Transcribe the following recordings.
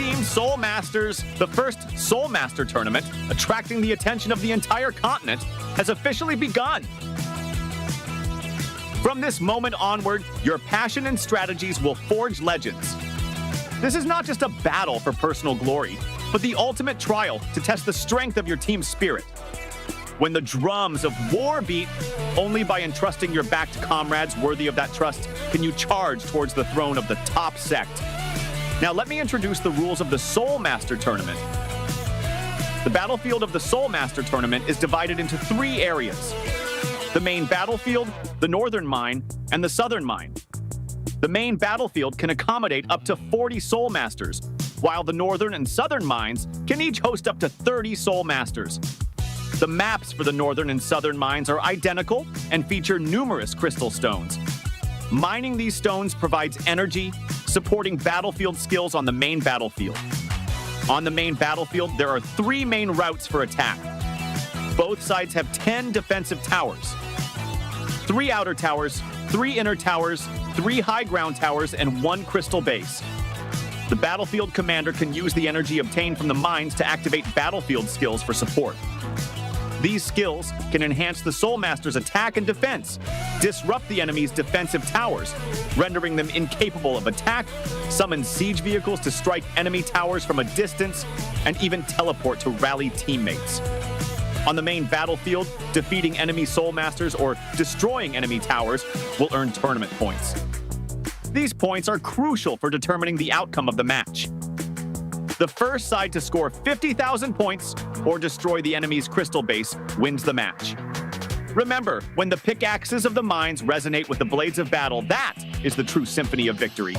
Team Soul Masters, the first Soul Master tournament, attracting the attention of the entire continent, has officially begun. From this moment onward, your passion and strategies will forge legends. This is not just a battle for personal glory, but the ultimate trial to test the strength of your team's spirit. When the drums of war beat, only by entrusting your backed comrades worthy of that trust can you charge towards the throne of the top sect. Now let me introduce the rules of the Soul Master Tournament. The battlefield of the Soul Master Tournament is divided into 3 areas: the main battlefield, the northern mine, and the southern mine. The main battlefield can accommodate up to 40 Soul Masters, while the northern and southern mines can each host up to 30 Soul Masters. The maps for the northern and southern mines are identical and feature numerous crystal stones. Mining these stones provides energy, supporting battlefield skills on the main battlefield. On the main battlefield, there are 3 main routes for attack. Both sides have 10 defensive towers: 3 outer towers, 3 inner towers, 3 high ground towers, and 1 crystal base. The battlefield commander can use the energy obtained from the mines to activate battlefield skills for support. These skills can enhance the Soul Master's attack and defense, disrupt the enemy's defensive towers, rendering them incapable of attack, summon siege vehicles to strike enemy towers from a distance, and even teleport to rally teammates. On the main battlefield, defeating enemy Soul Masters or destroying enemy towers will earn tournament points. These points are crucial for determining the outcome of the match. The first side to score 50,000 points or destroy the enemy's crystal base wins the match. Remember, when the pickaxes of the mines resonate with the blades of battle, that is the true symphony of victory.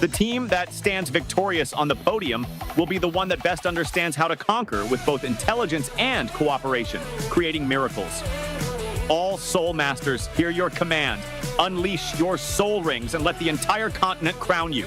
The team that stands victorious on the podium will be the one that best understands how to conquer with both intelligence and cooperation, creating miracles. All Soul Masters, hear your command. Unleash your soul rings and let the entire continent crown you.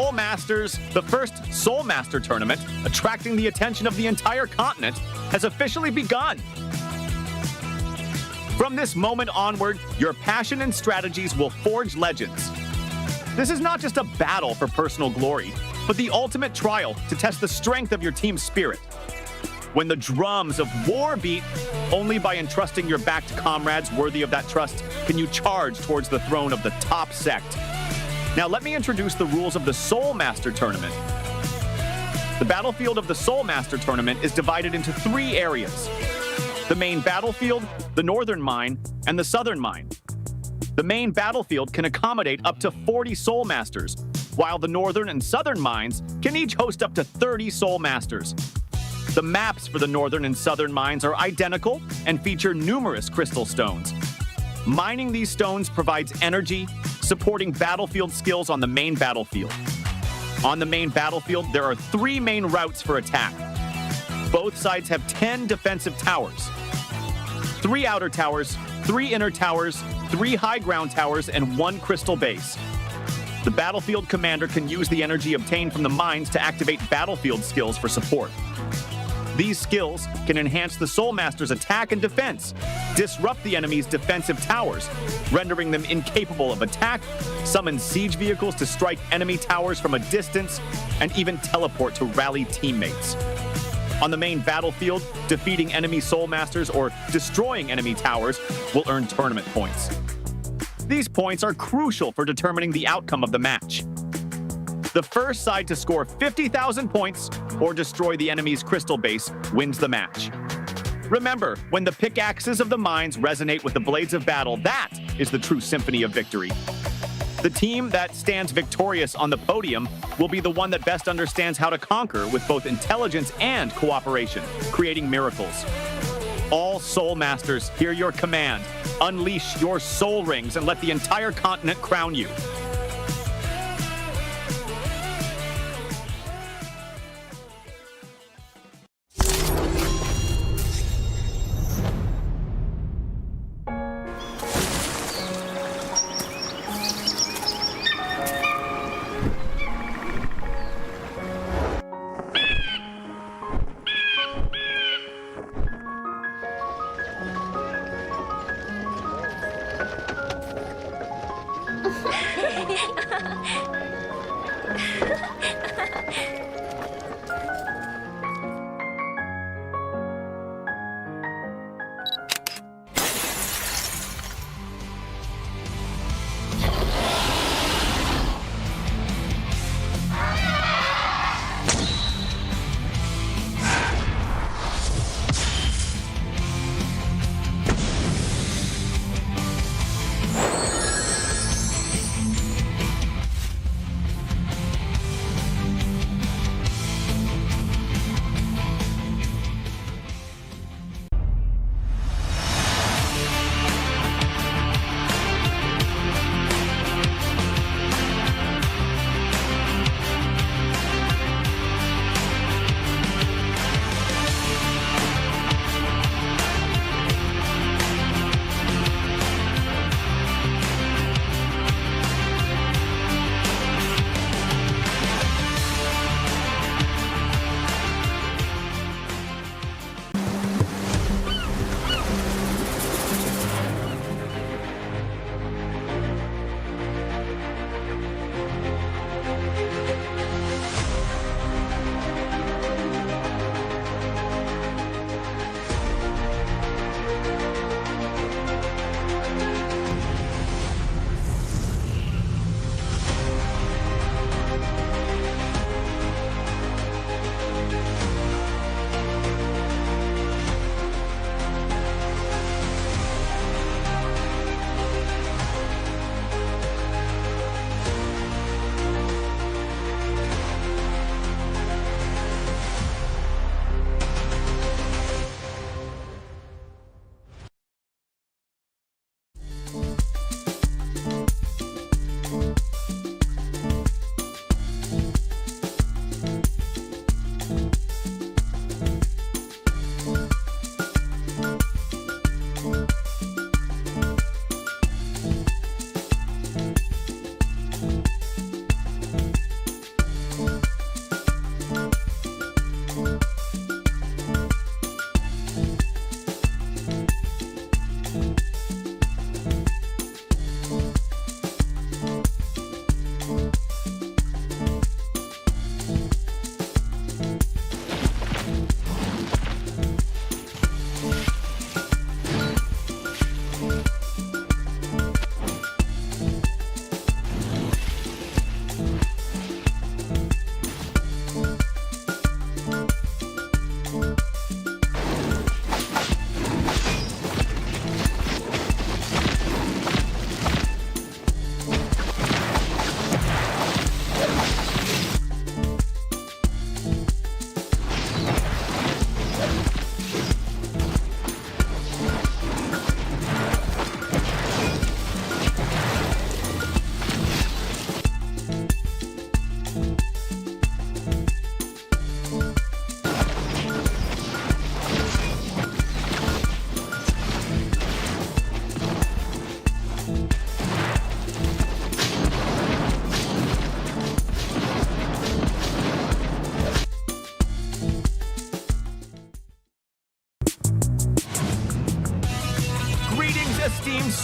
Soul Masters, the first Soul Master tournament, attracting the attention of the entire continent, has officially begun. From this moment onward, your passion and strategies will forge legends. This is not just a battle for personal glory, but the ultimate trial to test the strength of your team's spirit. When the drums of war beat, only by entrusting your backed comrades worthy of that trust can you charge towards the throne of the top sect. Now let me introduce the rules of the Soul Master Tournament. The battlefield of the Soul Master Tournament is divided into 3 areas: the main battlefield, the northern mine, and the southern mine. The main battlefield can accommodate up to 40 Soul Masters, while the northern and southern mines can each host up to 30 Soul Masters. The maps for the northern and southern mines are identical and feature numerous crystal stones. Mining these stones provides energy, supporting battlefield skills on the main battlefield. On the main battlefield, there are 3 main routes for attack. Both sides have 10 defensive towers, 3 outer towers, 3 inner towers, 3 high ground towers, and 1 crystal base. The battlefield commander can use the energy obtained from the mines to activate battlefield skills for support. These skills can enhance the Soul Master's attack and defense, disrupt the enemy's defensive towers, rendering them incapable of attack, summon siege vehicles to strike enemy towers from a distance, and even teleport to rally teammates. On the main battlefield, defeating enemy Soul Masters or destroying enemy towers will earn tournament points. These points are crucial for determining the outcome of the match. The first side to score 50,000 points or destroy the enemy's crystal base wins the match. Remember, when the pickaxes of the mines resonate with the blades of battle, that is the true symphony of victory. The team that stands victorious on the podium will be the one that best understands how to conquer with both intelligence and cooperation, creating miracles. All Soul Masters, hear your command. Unleash your soul rings and let the entire continent crown you.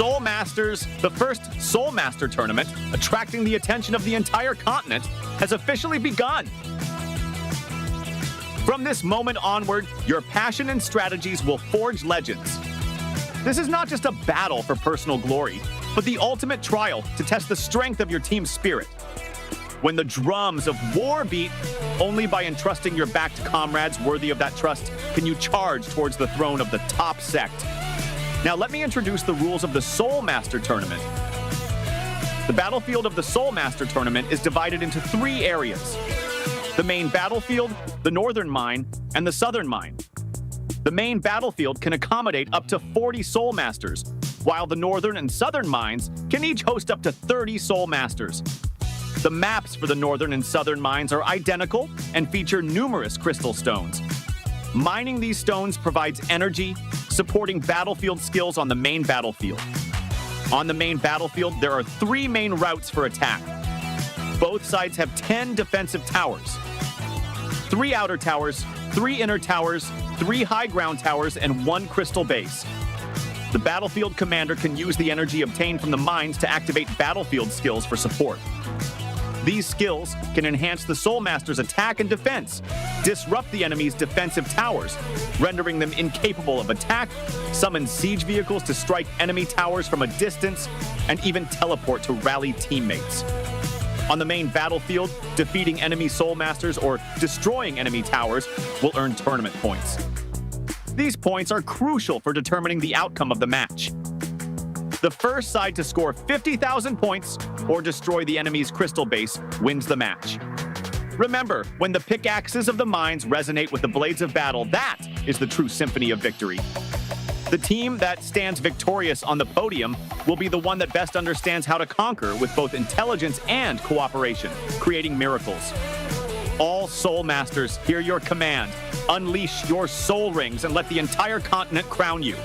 The first Soul Master tournament, attracting the attention of the entire continent, has officially begun. From this moment onward, your passion and strategies will forge legends. This is not just a battle for personal glory, but the ultimate trial to test the strength of your team's spirit. When the drums of war beat, only by entrusting your backed comrades worthy of that trust can you charge towards the throne of the top sect. Now let me introduce the rules of the Soul Master Tournament. The battlefield of the Soul Master Tournament is divided into 3 areas: the main battlefield, the northern mine, and the southern mine. The main battlefield can accommodate up to 40 Soul Masters, while the northern and southern mines can each host up to 30 Soul Masters. The maps for the northern and southern mines are identical and feature numerous crystal stones. Mining these stones provides energy, supporting battlefield skills on the main battlefield. On the main battlefield, there are 3 main routes for attack. Both sides have 10 defensive towers, 3 outer towers, 3 inner towers, 3 high ground towers, and 1 crystal base. The battlefield commander can use the energy obtained from the mines to activate battlefield skills for support. These skills can enhance the Soul Master's attack and defense, disrupt the enemy's defensive towers, rendering them incapable of attack, summon siege vehicles to strike enemy towers from a distance, and even teleport to rally teammates. On the main battlefield, defeating enemy Soul Masters or destroying enemy towers will earn tournament points. These points are crucial for determining the outcome of the match. The first side to score 50,000 points or destroy the enemy's crystal base wins the match. Remember, when the pickaxes of the mines resonate with the blades of battle, that is the true symphony of victory. The team that stands victorious on the podium will be the one that best understands how to conquer with both intelligence and cooperation, creating miracles. All Soul Masters, hear your command. Unleash your soul rings and let the entire continent crown you.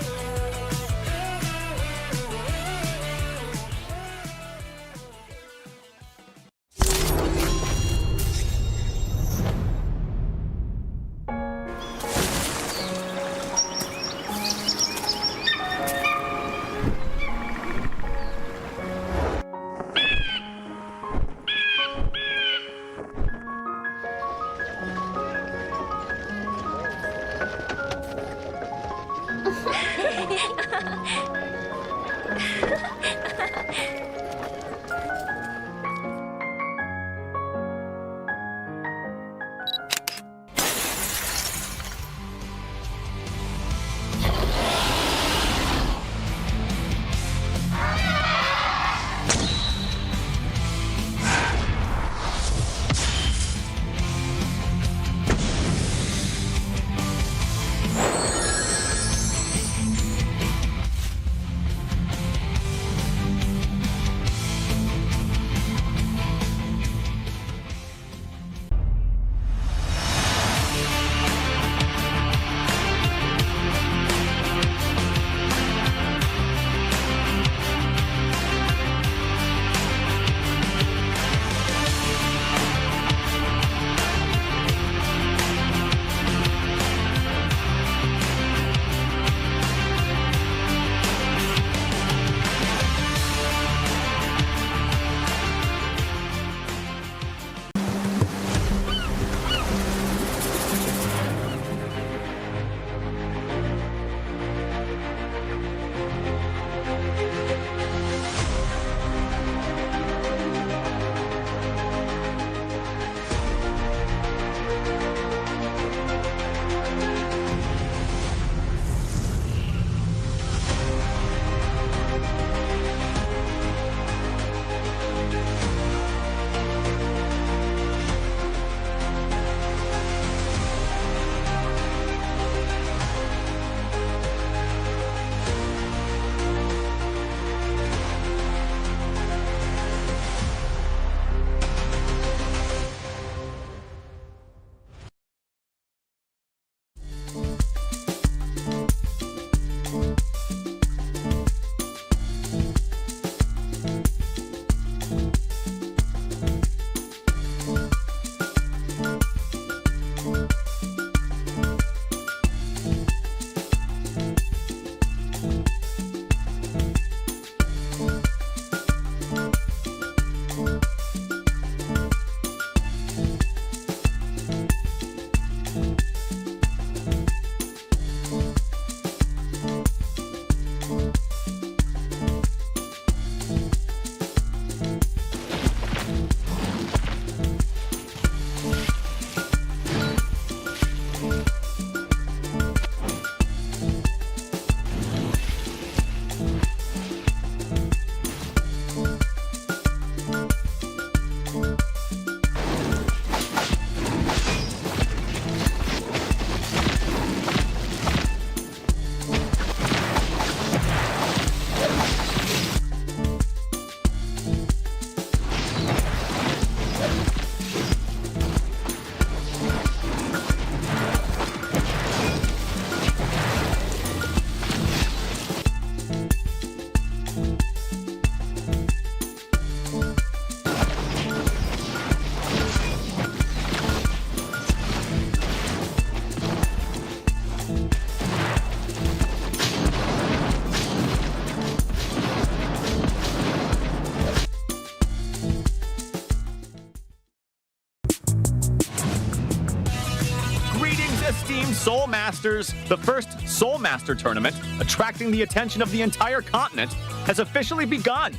esteemed Soul Masters, the first Soul Master tournament, attracting the attention of the entire continent, has officially begun.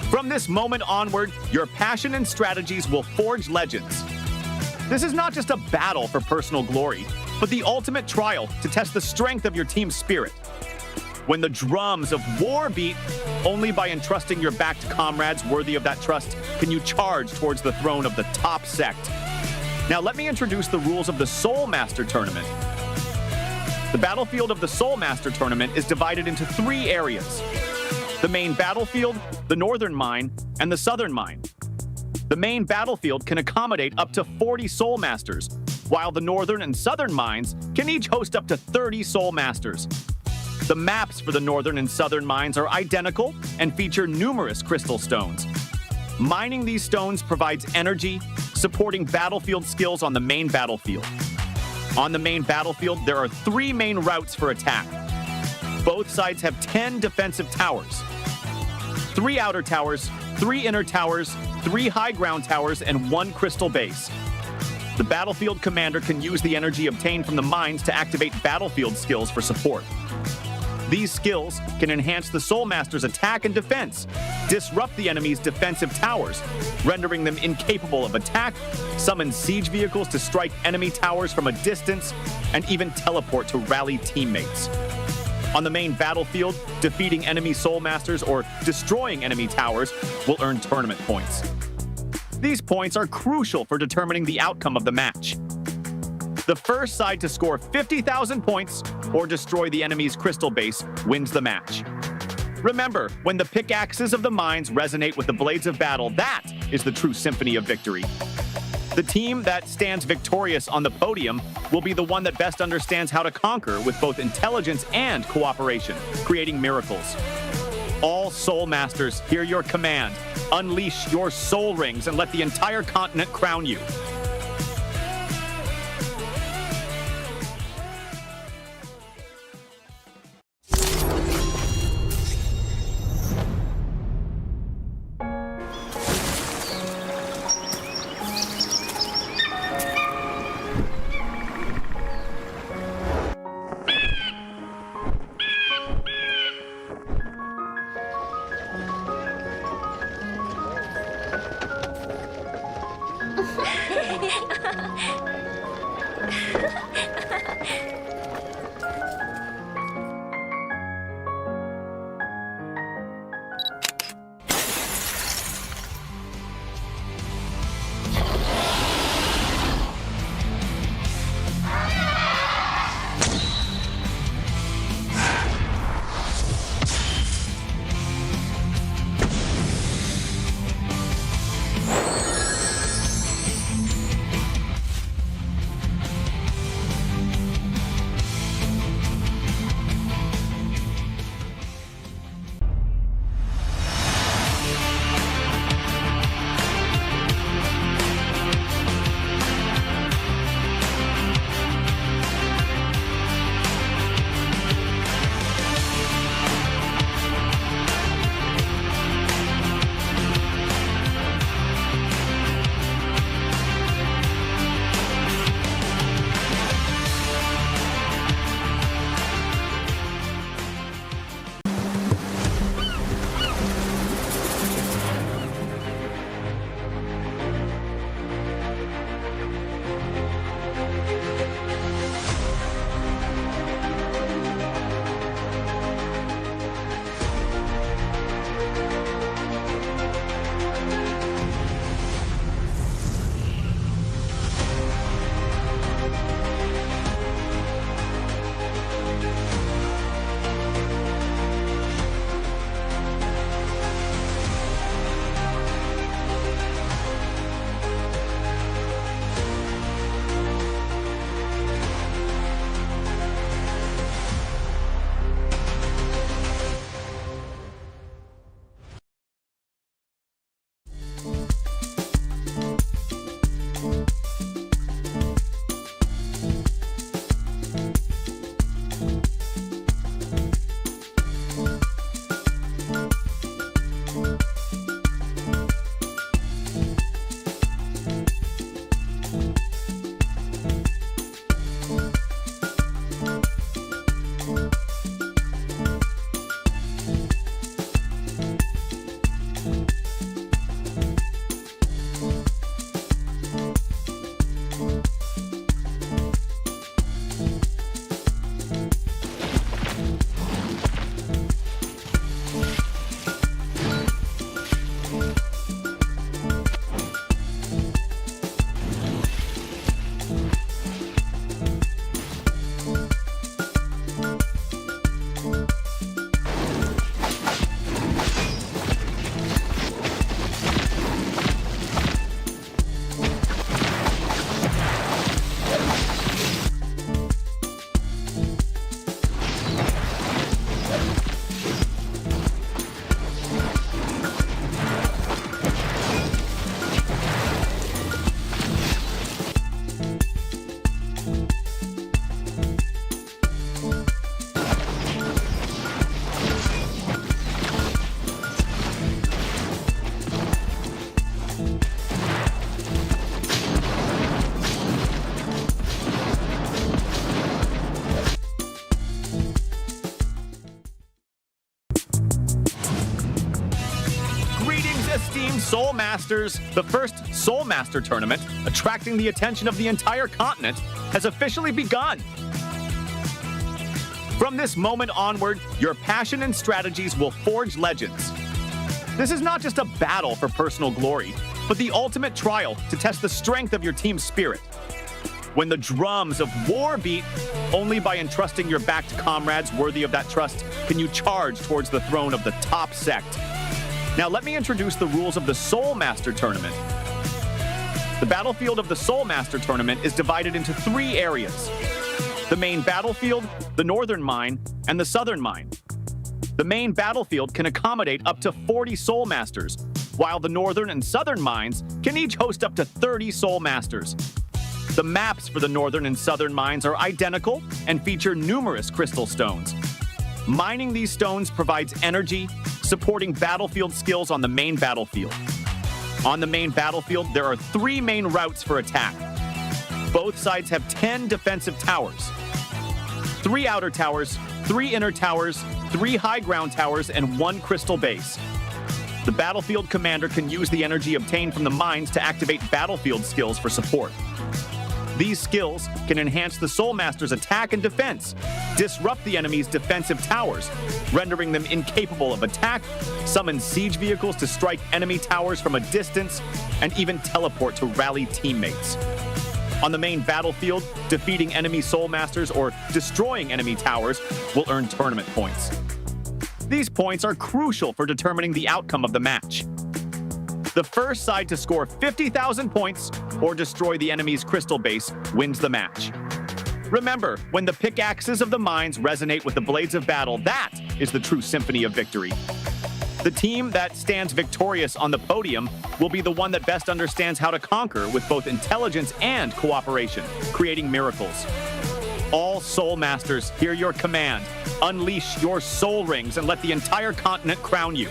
From this moment onward, your passion and strategies will forge legends. This is not just a battle for personal glory, but the ultimate trial to test the strength of your team's spirit. When the drums of war beat, only by entrusting your backed comrades worthy of that trust can you charge towards the throne of the top sect. Now let me introduce the rules of the Soul Master Tournament. The battlefield of the Soul Master Tournament is divided into 3 areas: the main battlefield, the northern mine, and the southern mine. The main battlefield can accommodate up to 40 Soul Masters, while the northern and southern mines can each host up to 30 Soul Masters. The maps for the northern and southern mines are identical and feature numerous crystal stones. Mining these stones provides energy, supporting battlefield skills on the main battlefield. On the main battlefield, there are 3 main routes for attack. Both sides have 10 defensive towers, 3 outer towers, 3 inner towers, 3 high ground towers, and 1 crystal base. The battlefield commander can use the energy obtained from the mines to activate battlefield skills for support. These skills can enhance the Soul Master's attack and defense, disrupt the enemy's defensive towers, rendering them incapable of attack, summon siege vehicles to strike enemy towers from a distance, and even teleport to rally teammates. On the main battlefield, defeating enemy Soul Masters or destroying enemy towers will earn tournament points. These points are crucial for determining the outcome of the match. The first side to score 50,000 points or destroy the enemy's crystal base wins the match. Remember, when the pickaxes of the mines resonate with the blades of battle, that is the true symphony of victory. The team that stands victorious on the podium will be the one that best understands how to conquer with both intelligence and cooperation, creating miracles. All Soul Masters, hear your command. Unleash your soul rings and let the entire continent crown you. The first Soul Master tournament, attracting the attention of the entire continent, has officially begun. From this moment onward, your passion and strategies will forge legends. This is not just a battle for personal glory, but the ultimate trial to test the strength of your team's spirit. When the drums of war beat, only by entrusting your backed comrades worthy of that trust can you charge towards the throne of the top sect. Now let me introduce the rules of the Soul Master Tournament. The battlefield of the Soul Master Tournament is divided into 3 areas: the main battlefield, the northern mine, and the southern mine. The main battlefield can accommodate up to 40 Soul Masters, while the northern and southern mines can each host up to 30 Soul Masters. The maps for the northern and southern mines are identical and feature numerous crystal stones. Mining these stones provides energy, supporting battlefield skills on the main battlefield. On the main battlefield, there are 3 main routes for attack. Both sides have 10 defensive towers: 3 outer towers, 3 inner towers, 3 high ground towers, and 1 crystal base. The battlefield commander can use the energy obtained from the mines to activate battlefield skills for support. These skills can enhance the Soul Master's attack and defense, disrupt the enemy's defensive towers, rendering them incapable of attack, summon siege vehicles to strike enemy towers from a distance, and even teleport to rally teammates. On the main battlefield, defeating enemy Soul Masters or destroying enemy towers will earn tournament points. These points are crucial for determining the outcome of the match. The first side to score 50,000 points or destroy the enemy's crystal base wins the match. Remember, when the pickaxes of the mines resonate with the blades of battle, that is the true symphony of victory. The team that stands victorious on the podium will be the one that best understands how to conquer with both intelligence and cooperation, creating miracles. All Soul Masters, hear your command. Unleash your soul rings and let the entire continent crown you.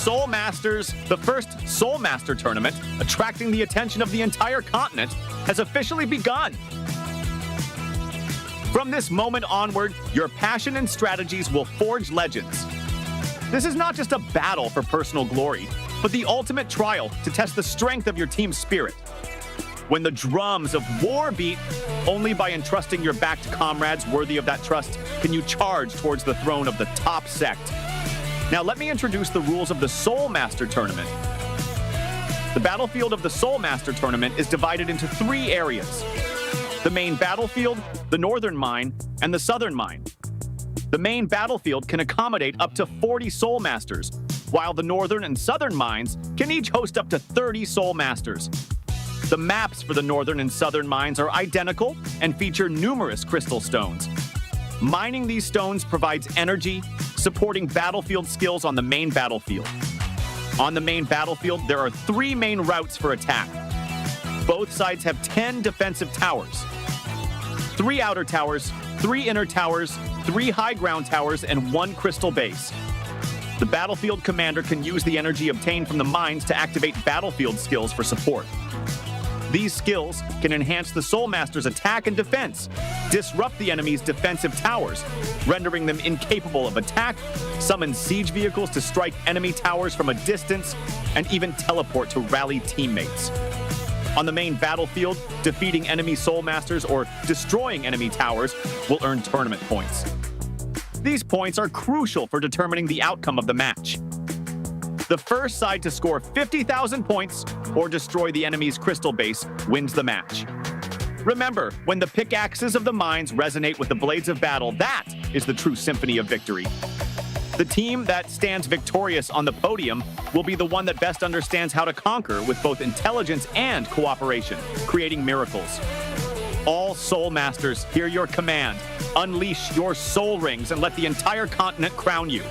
The first Soul Master tournament, attracting the attention of the entire continent, has officially begun. From this moment onward, your passion and strategies will forge legends. This is not just a battle for personal glory, but the ultimate trial to test the strength of your team's spirit. When the drums of war beat, only by entrusting your backed comrades worthy of that trust can you charge towards the throne of the top sect. Now let me introduce the rules of the Soul Master Tournament. The battlefield of the Soul Master Tournament is divided into 3 areas: the main battlefield, the northern mine, and the southern mine. The main battlefield can accommodate up to 40 Soul Masters, while the northern and southern mines can each host up to 30 Soul Masters. The maps for the northern and southern mines are identical and feature numerous crystal stones. Mining these stones provides energy, supporting battlefield skills on the main battlefield. On the main battlefield, there are 3 main routes for attack. Both sides have 10 defensive towers, 3 outer towers, 3 inner towers, 3 high ground towers, and 1 crystal base. The battlefield commander can use the energy obtained from the mines to activate battlefield skills for support. These skills can enhance the Soul Master's attack and defense, disrupt the enemy's defensive towers, rendering them incapable of attack, summon siege vehicles to strike enemy towers from a distance, and even teleport to rally teammates. On the main battlefield, defeating enemy Soul Masters or destroying enemy towers will earn tournament points. These points are crucial for determining the outcome of the match. The first side to score 50,000 points or destroy the enemy's crystal base wins the match. Remember, when the pickaxes of the mines resonate with the blades of battle, that is the true symphony of victory. The team that stands victorious on the podium will be the one that best understands how to conquer with both intelligence and cooperation, creating miracles. All Soul Masters, hear your command. Unleash your soul rings and let the entire continent crown you.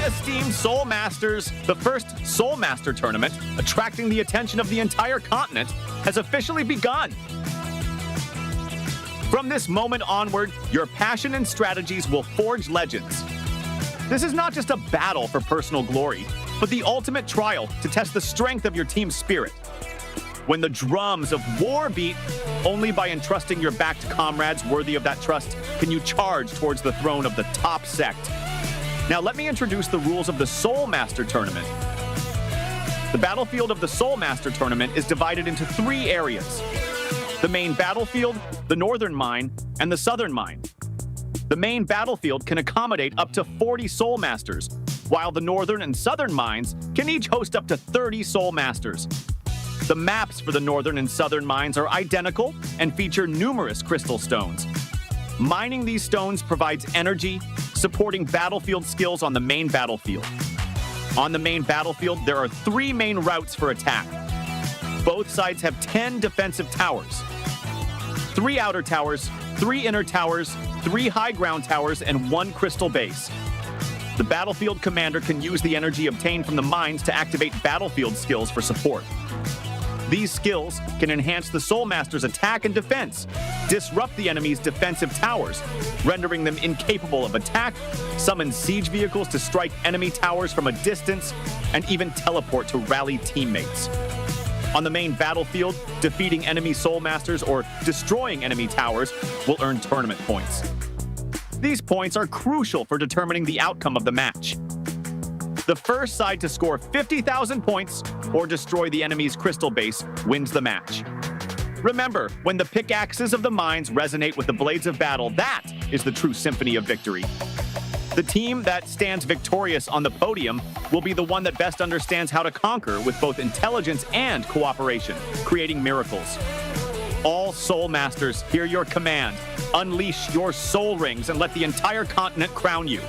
esteemed Soul Masters, the first Soul Master tournament, attracting the attention of the entire continent, has officially begun. From this moment onward, your passion and strategies will forge legends. This is not just a battle for personal glory, but the ultimate trial to test the strength of your team's spirit. When the drums of war beat, only by entrusting your backed comrades worthy of that trust can you charge towards the throne of the top sect. Now let me introduce the rules of the Soul Master Tournament. The battlefield of the Soul Master Tournament is divided into 3 areas: the main battlefield, the northern mine, and the southern mine. The main battlefield can accommodate up to 40 Soul Masters, while the northern and southern mines can each host up to 30 Soul Masters. The maps for the northern and southern mines are identical and feature numerous crystal stones. Mining these stones provides energy, supporting battlefield skills on the main battlefield. On the main battlefield, there are 3 main routes for attack. Both sides have 10 defensive towers, 3 outer towers, 3 inner towers, 3 high ground towers, and 1 crystal base. The battlefield commander can use the energy obtained from the mines to activate battlefield skills for support. These skills can enhance the Soul Master's attack and defense, disrupt the enemy's defensive towers, rendering them incapable of attack, summon siege vehicles to strike enemy towers from a distance, and even teleport to rally teammates. On the main battlefield, defeating enemy Soul Masters or destroying enemy towers will earn tournament points. These points are crucial for determining the outcome of the match. The first side to score 50,000 points or destroy the enemy's crystal base wins the match. Remember, when the pickaxes of the mines resonate with the blades of battle, that is the true symphony of victory. The team that stands victorious on the podium will be the one that best understands how to conquer with both intelligence and cooperation, creating miracles. All Soul Masters, hear your command. Unleash your soul rings and let the entire continent crown you.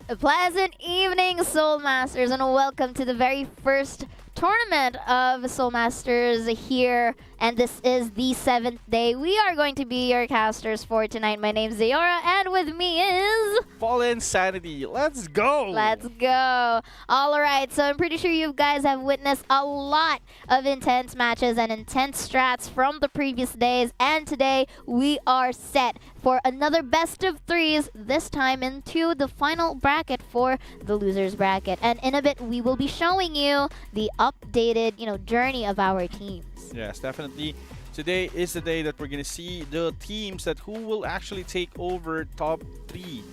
A pleasant evening, Soul Masters, and welcome to the very first tournament of Soul Masters here. And this is the 7th day. We are going to be your casters for tonight. My name's Zayora, and with me is... Fallen Sanity. Let's go! Let's go! Alright, so I'm pretty sure you guys have witnessed a lot of intense matches and intense strats from the previous days. And today, we are set for another best of 3s, this time into the final bracket for the losers bracket. And in a bit, we will be showing you the updated, journey of our teams. Yes, definitely. today is the day that we're gonna see the teams that who will actually take over top 3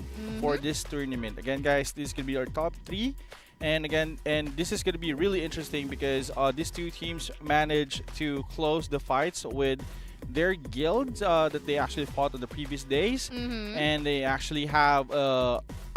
for this tournament. Again, guys, this is gonna be our top 3. And again, this is going to be really interesting because these two teams managed to close the fights with their guilds that they actually fought on the previous days, and they actually have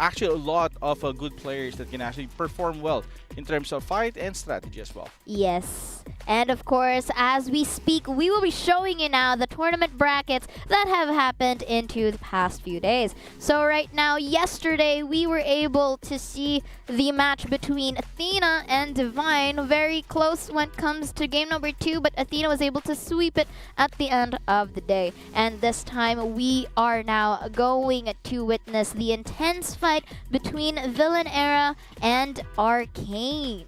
actually a lot of good players that can actually perform well in terms of fight and strategy as well. Yes. And of course, as we speak, we will be showing you now the tournament brackets that have happened into the past few days. So right now, yesterday, we were able to see the match between Athena and Divine. Very close when it comes to game number 2, but Athena was able to sweep it at the end of the day. And this time, we are now going to witness the intense fight between Villain Era and Arcane.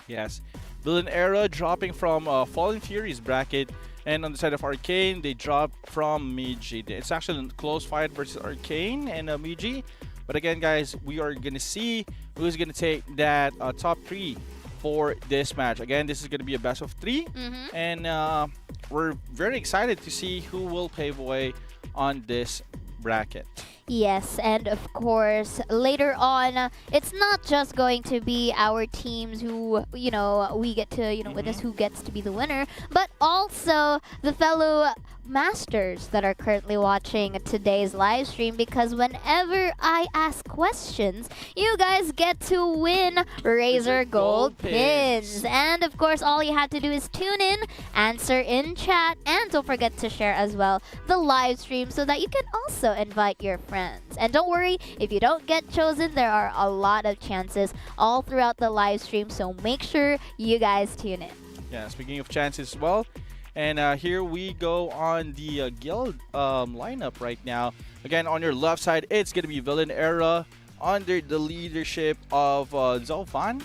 Yes. Villain Era dropping from Fallen Fury's bracket, and on the side of Arcane, they dropped from Miji. It's actually a close fight versus Arcane and Miji. But again, guys, we are going to see who's going to take that top 3 for this match. Again, this is going to be a best of 3. And we're very excited to see who will pave the way on this bracket. Yes, and of course, later on, it's not just going to be our teams who, we get to, witness who gets to be the winner, but also the fellow masters that are currently watching today's live stream, because whenever I ask questions, you guys get to win Razor Gold Pins. And of course, all you have to do is tune in, answer in chat, and don't forget to share as well the live stream so that you can also invite your friends. And don't worry, if you don't get chosen, there are a lot of chances all throughout the live stream, so make sure you guys tune in. Yeah, speaking of chances as well, and here we go on the guild lineup right now. Again, on your left side, it's going to be Villain Era under the leadership of Zolfan.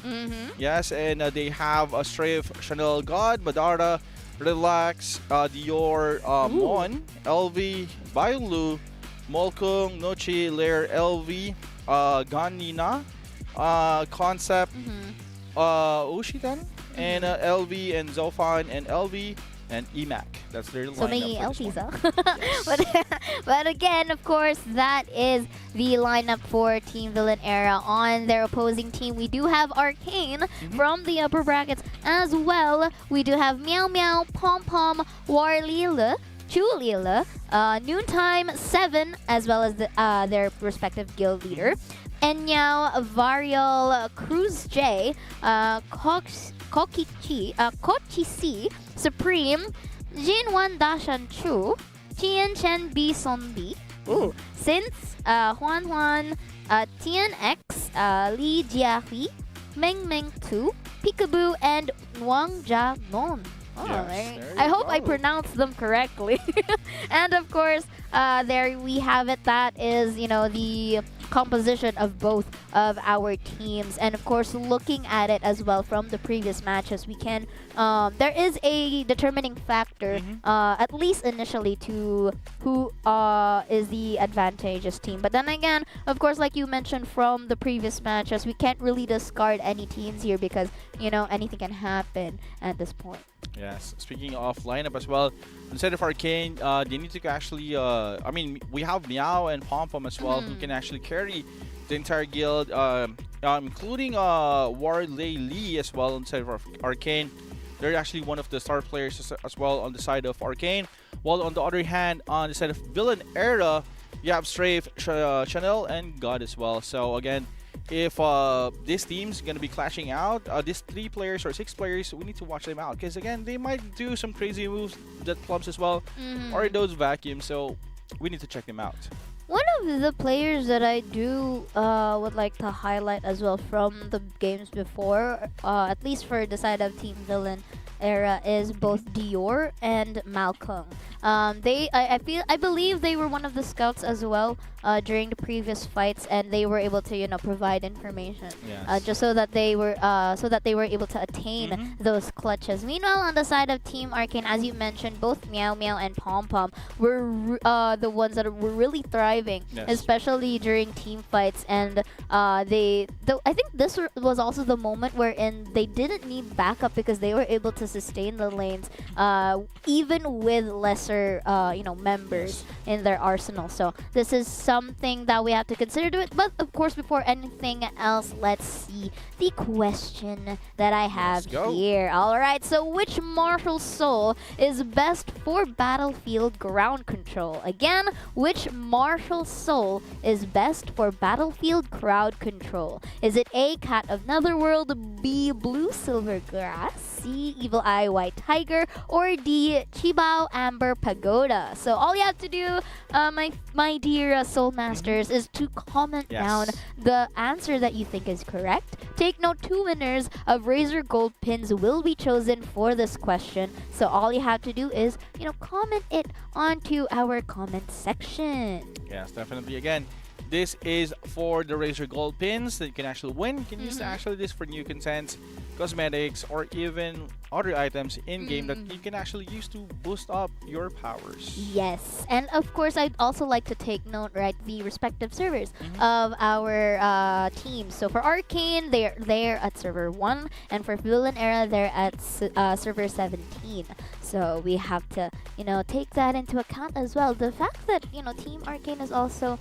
Yes, and they have Strafe, Chanel God, Madara, Relax, Dior, Mon, LV, Bailu, Molkung, Nochi, Lair, LV, Ganina, Concept, Ushitan, and LV, and Zolfan, and LV, and EMAC. That's their lineup. So many LPs, huh? but again, of course, that is the lineup for Team Villain Era. On their opposing team, we do have Arcane from the upper brackets as well. We do have Meow Meow, Pom Pom, Warlila, Chulila, Noontime 7, as well as their respective guild leader. Enyao, Varial, Cruz J, Kochici, Supreme, Jinwan Dashan Chu, Chien Chen B Son B, Since, Juan, TNX, Li Jiahui, Meng Meng 2, Peekaboo, and Wang Jia Non. I hope I pronounced them correctly. And of course, there we have it. That is, the composition of both of our teams. And of course, looking at it as well from the previous matches, we can there is a determining factor, at least initially, to who is the advantageous team. But then again, of course, like you mentioned from the previous matches, we can't really discard any teams here because anything can happen at this point. Yes, speaking of lineup as well, instead of Arcane, they need to actually, we have Meow and Pom Pom as well, who can actually carry the entire guild, including Warley Lee as well instead of Arcane. They're actually one of the star players as well on the side of Arcane. While on the other hand, on the side of Villain Era, you have Strafe, Chanel, and God as well. So again, if this team's gonna be clashing out, these 3 players or 6 players, we need to watch them out because again, they might do some crazy moves that clubs as well, or those vacuums. So we need to check them out. One of the players that I do would like to highlight as well from the games before, at least for the side of Team Villain Era, is both Dior and Malcolm. I believe they were one of the scouts as well during the previous fights, and they were able to provide information just so that they were able to attain those clutches. Meanwhile, on the side of Team Arcane, as you mentioned, both Meow Meow and Pom Pom were the ones that were really thriving, especially during team fights. And I think this was also the moment wherein they didn't need backup because they were able to to sustain the lanes, even with lesser, members in their arsenal. So this is something that we have to consider to it. But of course, before anything else, let's see the question that I have Let's go. here. All right. So which martial soul is best for battlefield ground control? Again, which martial soul is best for battlefield crowd control? Is it A, Cat of Netherworld, B, Blue Silver Grass, C, Evil Eye White Tiger, or D, Chibao Amber Pagoda? So all you have to do, my dear Soul Masters, is to comment down the answer that you think is correct. Take note, 2 winners of Razor Gold pins will be chosen for this question. So all you have to do is, comment it onto our comment section. Yes, definitely. Again, this is for the Razor Gold pins that you can actually win. You can use actually this for new contents, cosmetics, or even other items in game that you can actually use to boost up your powers. Yes, and of course, I'd also like to take note, right, the respective servers of our teams. So for Arcane, they're at server 1, and for Villain Era, they're at server 17. So we have to, take that into account as well. The fact that, Team Arcane is also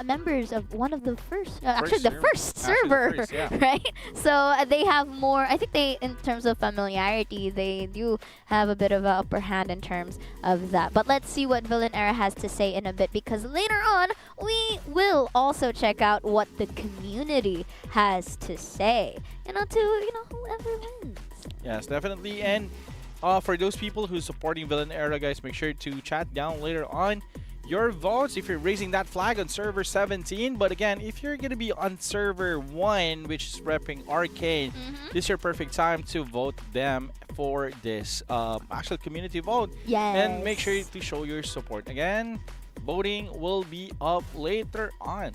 members of one of the first server, right? So they have more, I think in terms of familiarity, they do have a bit of an upper hand in terms of that. But let's see what Villain Era has to say in a bit, because later on, we will also check out what the community has to say, whoever wins. Yes, definitely. And for those people who's supporting Villain Era, guys, make sure to chat down later on your votes if you're raising that flag on server 17. But again, if you're gonna be on server 1, which is repping Arcane, this is your perfect time to vote them for this actual community vote. Yes. And make sure to show your support. Again, voting will be up later on.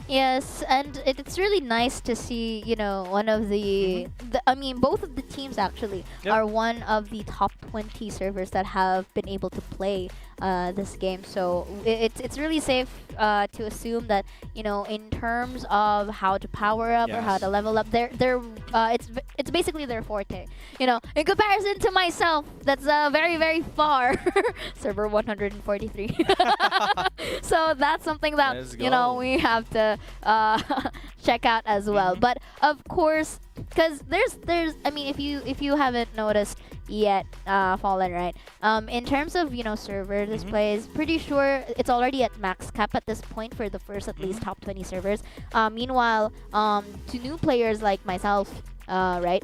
Yes, and it's really nice to see, one of both of the teams actually are one of the top 20 servers that have been able to play this game. So it's really safe to assume that, in terms of how to power up or how to level up, it's basically their forte. In comparison to myself, that's very, very far. Server 143. So that's something that, we have to check out as well. But of course, because there's if you haven't noticed yet, Fallen, right, in terms of server displays, pretty sure it's already at max cap at this point for the first at least top 20 servers. Meanwhile, to new players like myself, right,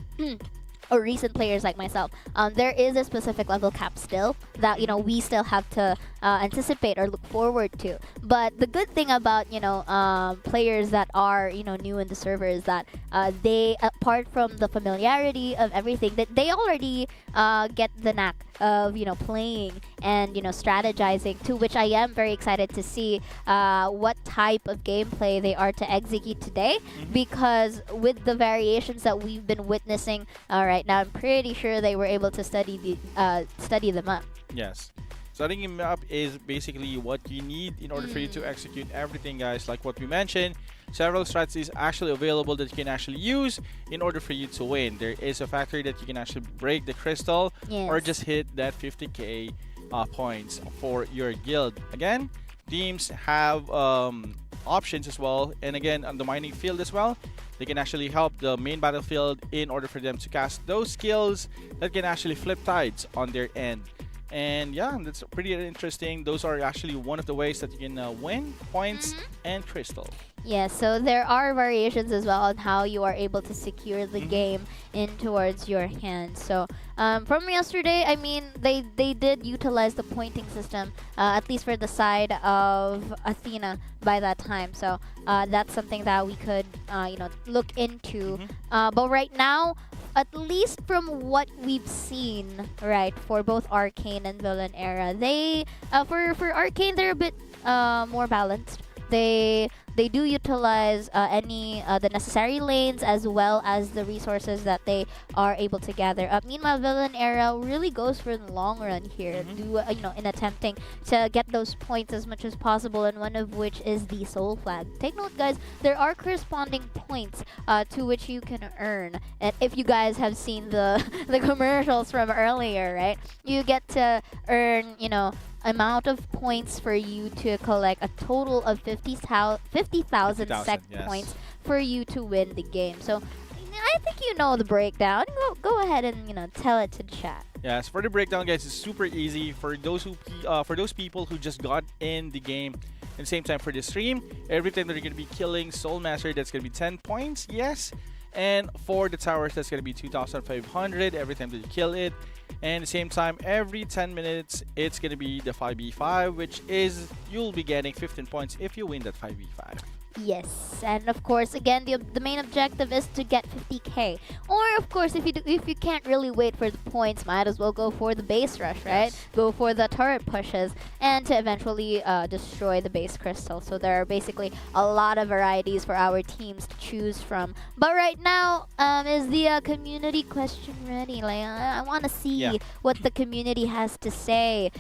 or recent players like myself, there is a specific level cap still that we still have to anticipate or look forward to. But the good thing about players that are new in the server is that they, apart from the familiarity of everything, that they already get the knack of playing and strategizing, to which I am very excited to see what type of gameplay they are to execute today, because with the variations that we've been witnessing right now, I'm pretty sure they were able to study them up. Yes. Studying him up is basically what you need in order for you to execute everything, guys. Like what we mentioned, several strategies actually available that you can actually use in order for you to win. There is a factory that you can actually break the crystal or just hit that 50k points for your guild. Again, teams have options as well, and again on the mining field as well, they can actually help the main battlefield in order for them to cast those skills that can actually flip tides on their end. And yeah, that's pretty interesting. Those are actually one of the ways that you can win points and crystal. Yeah, so there are variations as well on how you are able to secure the game in towards your hand. So from yesterday, they did utilize the pointing system, at least for the side of Athena by that time. So that's something that we could look into. But right now, at least from what we've seen, right, for both Arcane and Villain Era, they for Arcane, they're a bit more balanced. They they do utilize any the necessary lanes as well as the resources that they are able to gather up. Meanwhile, Villain Era really goes for the long run here, in attempting to get those points as much as possible, and one of which is the Soul Flag. Take note, guys, there are corresponding points to which you can earn. And if you guys have seen the the commercials from earlier, right? You get to earn, amount of points for you to collect a total of 50,000 sec yes. points for you to win the game. So I think you know the breakdown. Go ahead and tell it to the chat. Yes, for the breakdown, guys, it's super easy for those people who just got in the game. At the same time, for the stream, every time that you're gonna be killing Soul Master, that's gonna be 10 points. Yes. And for the towers, that's going to be 2,500 every time that you kill it. And at the same time, every 10 minutes, it's going to be the 5v5, which is you'll be getting 15 points if you win that 5v5. Yes, and of course, again, the main objective is to get 50k. Or of course, if you can't really wait for the points, might as well go for the base rush, right? Yes. Go for the turret pushes, and to eventually destroy the base crystal. So there are basically a lot of varieties for our teams to choose from. But right now, is the community question ready? Like, I want to see what the community has to say,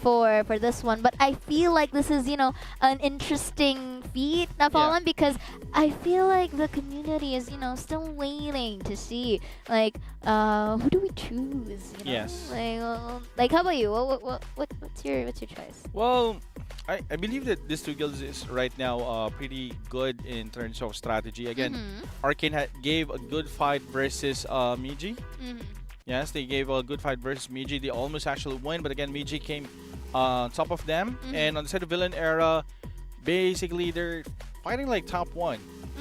for this one. But I feel like this is, an interesting feat, Fallen, because I feel like the community is, still waiting to see, like, who do we choose? Yes. Like, how about you? What's your choice? Well, I believe that these two guilds is right now pretty good in terms of strategy. Again, Arcane gave a good fight versus Miji. Yes, they gave a good fight versus Miji. They almost actually win, but again, Miji came on top of them. And on the side of Villain Era, basically they're fighting like top 1,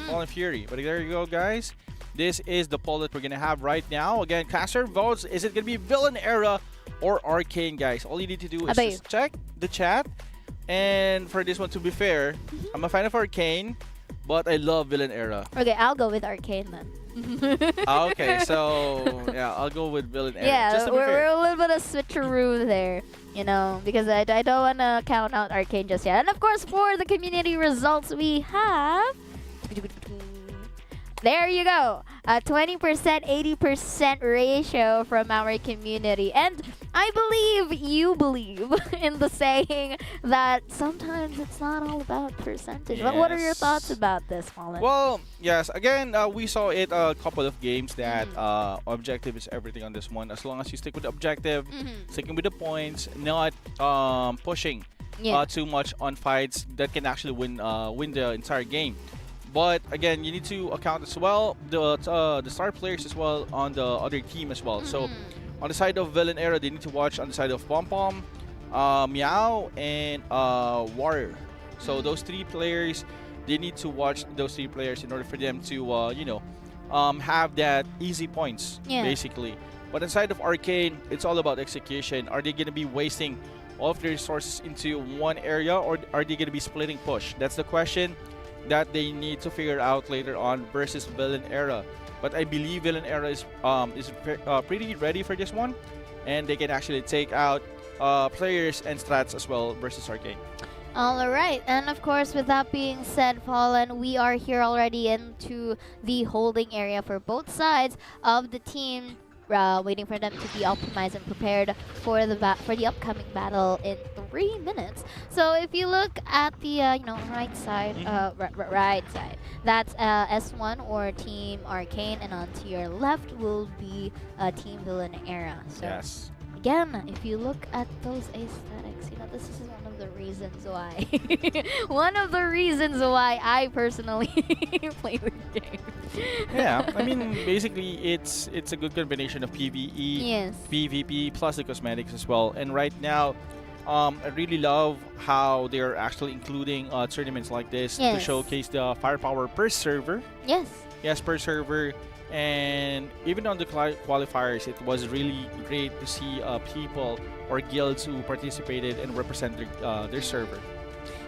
Fallen Fury. But there you go, guys. This is the poll that we're gonna have right now. Again, cast your votes. Is it gonna be Villain Era or Arcane, guys? All you need to do is just check the chat. And for this one, to be fair, I'm a fan of Arcane, but I love Villain Era. Okay, I'll go with Arcane then. Okay, so yeah, I'll go with Villain Era. Yeah, just to be fair. we're a little bit of switcheroo there, because I don't want to count out Arcane just yet. And of course, for the community results, we have... There you go. A 20%, 80% ratio from our community. And I believe you believe in the saying that sometimes it's not all about percentage. But what are your thoughts about this, Fallen? Well, yes. Again, we saw it a couple of games that objective is everything on this one. As long as you stick with the objective, sticking with the points, not pushing too much on fights that can actually win the entire game. But again, you need to account as well the star players as well on the other team as well. So on the side of Villain Era, they need to watch on the side of Pom Pom, Meow, and Warrior. So those 3 players, they need to watch those 3 players in order for them to have that easy points basically. But inside of Arcane, it's all about execution. Are they going to be wasting all of their resources into one area, or are they going to be splitting push? That's the question that they need to figure out later on versus Villain Era. But I believe Villain Era is pretty ready for this one, and they can actually take out players and strats as well versus Arcane. All right, and of course, with that being said, Fallen, we are here already into the holding area for both sides of the team, waiting for them to be optimized and prepared for the upcoming battle in 3 minutes. So if you look at the right side, right side, that's S1 or Team Arcane, and on to your left will be Team Villain Era. So yes. Again, if you look at those aesthetics, this is one of the reasons why. One of the reasons why I personally play the game. Yeah, I mean, basically, it's a good combination of PvE, PvP, plus the cosmetics as well. And right now, I really love how they're actually including tournaments like this to showcase the firepower per server. Yes, per server. And even on the qualifiers, it was really great to see people or guilds who participated and represented their server.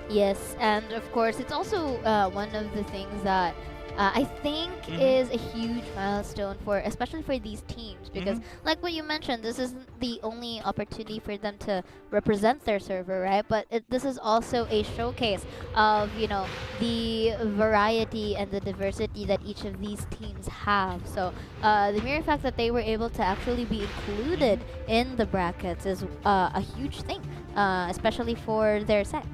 Yes, and of course, it's also one of the things that I think is a huge milestone for, especially for these teams, because like what you mentioned, this isn't the only opportunity for them to represent their server, right? But this is also a showcase of, you know, the variety and the diversity that each of these teams have. So the mere fact that they were able to actually be included in the brackets is a huge thing, especially for their sect.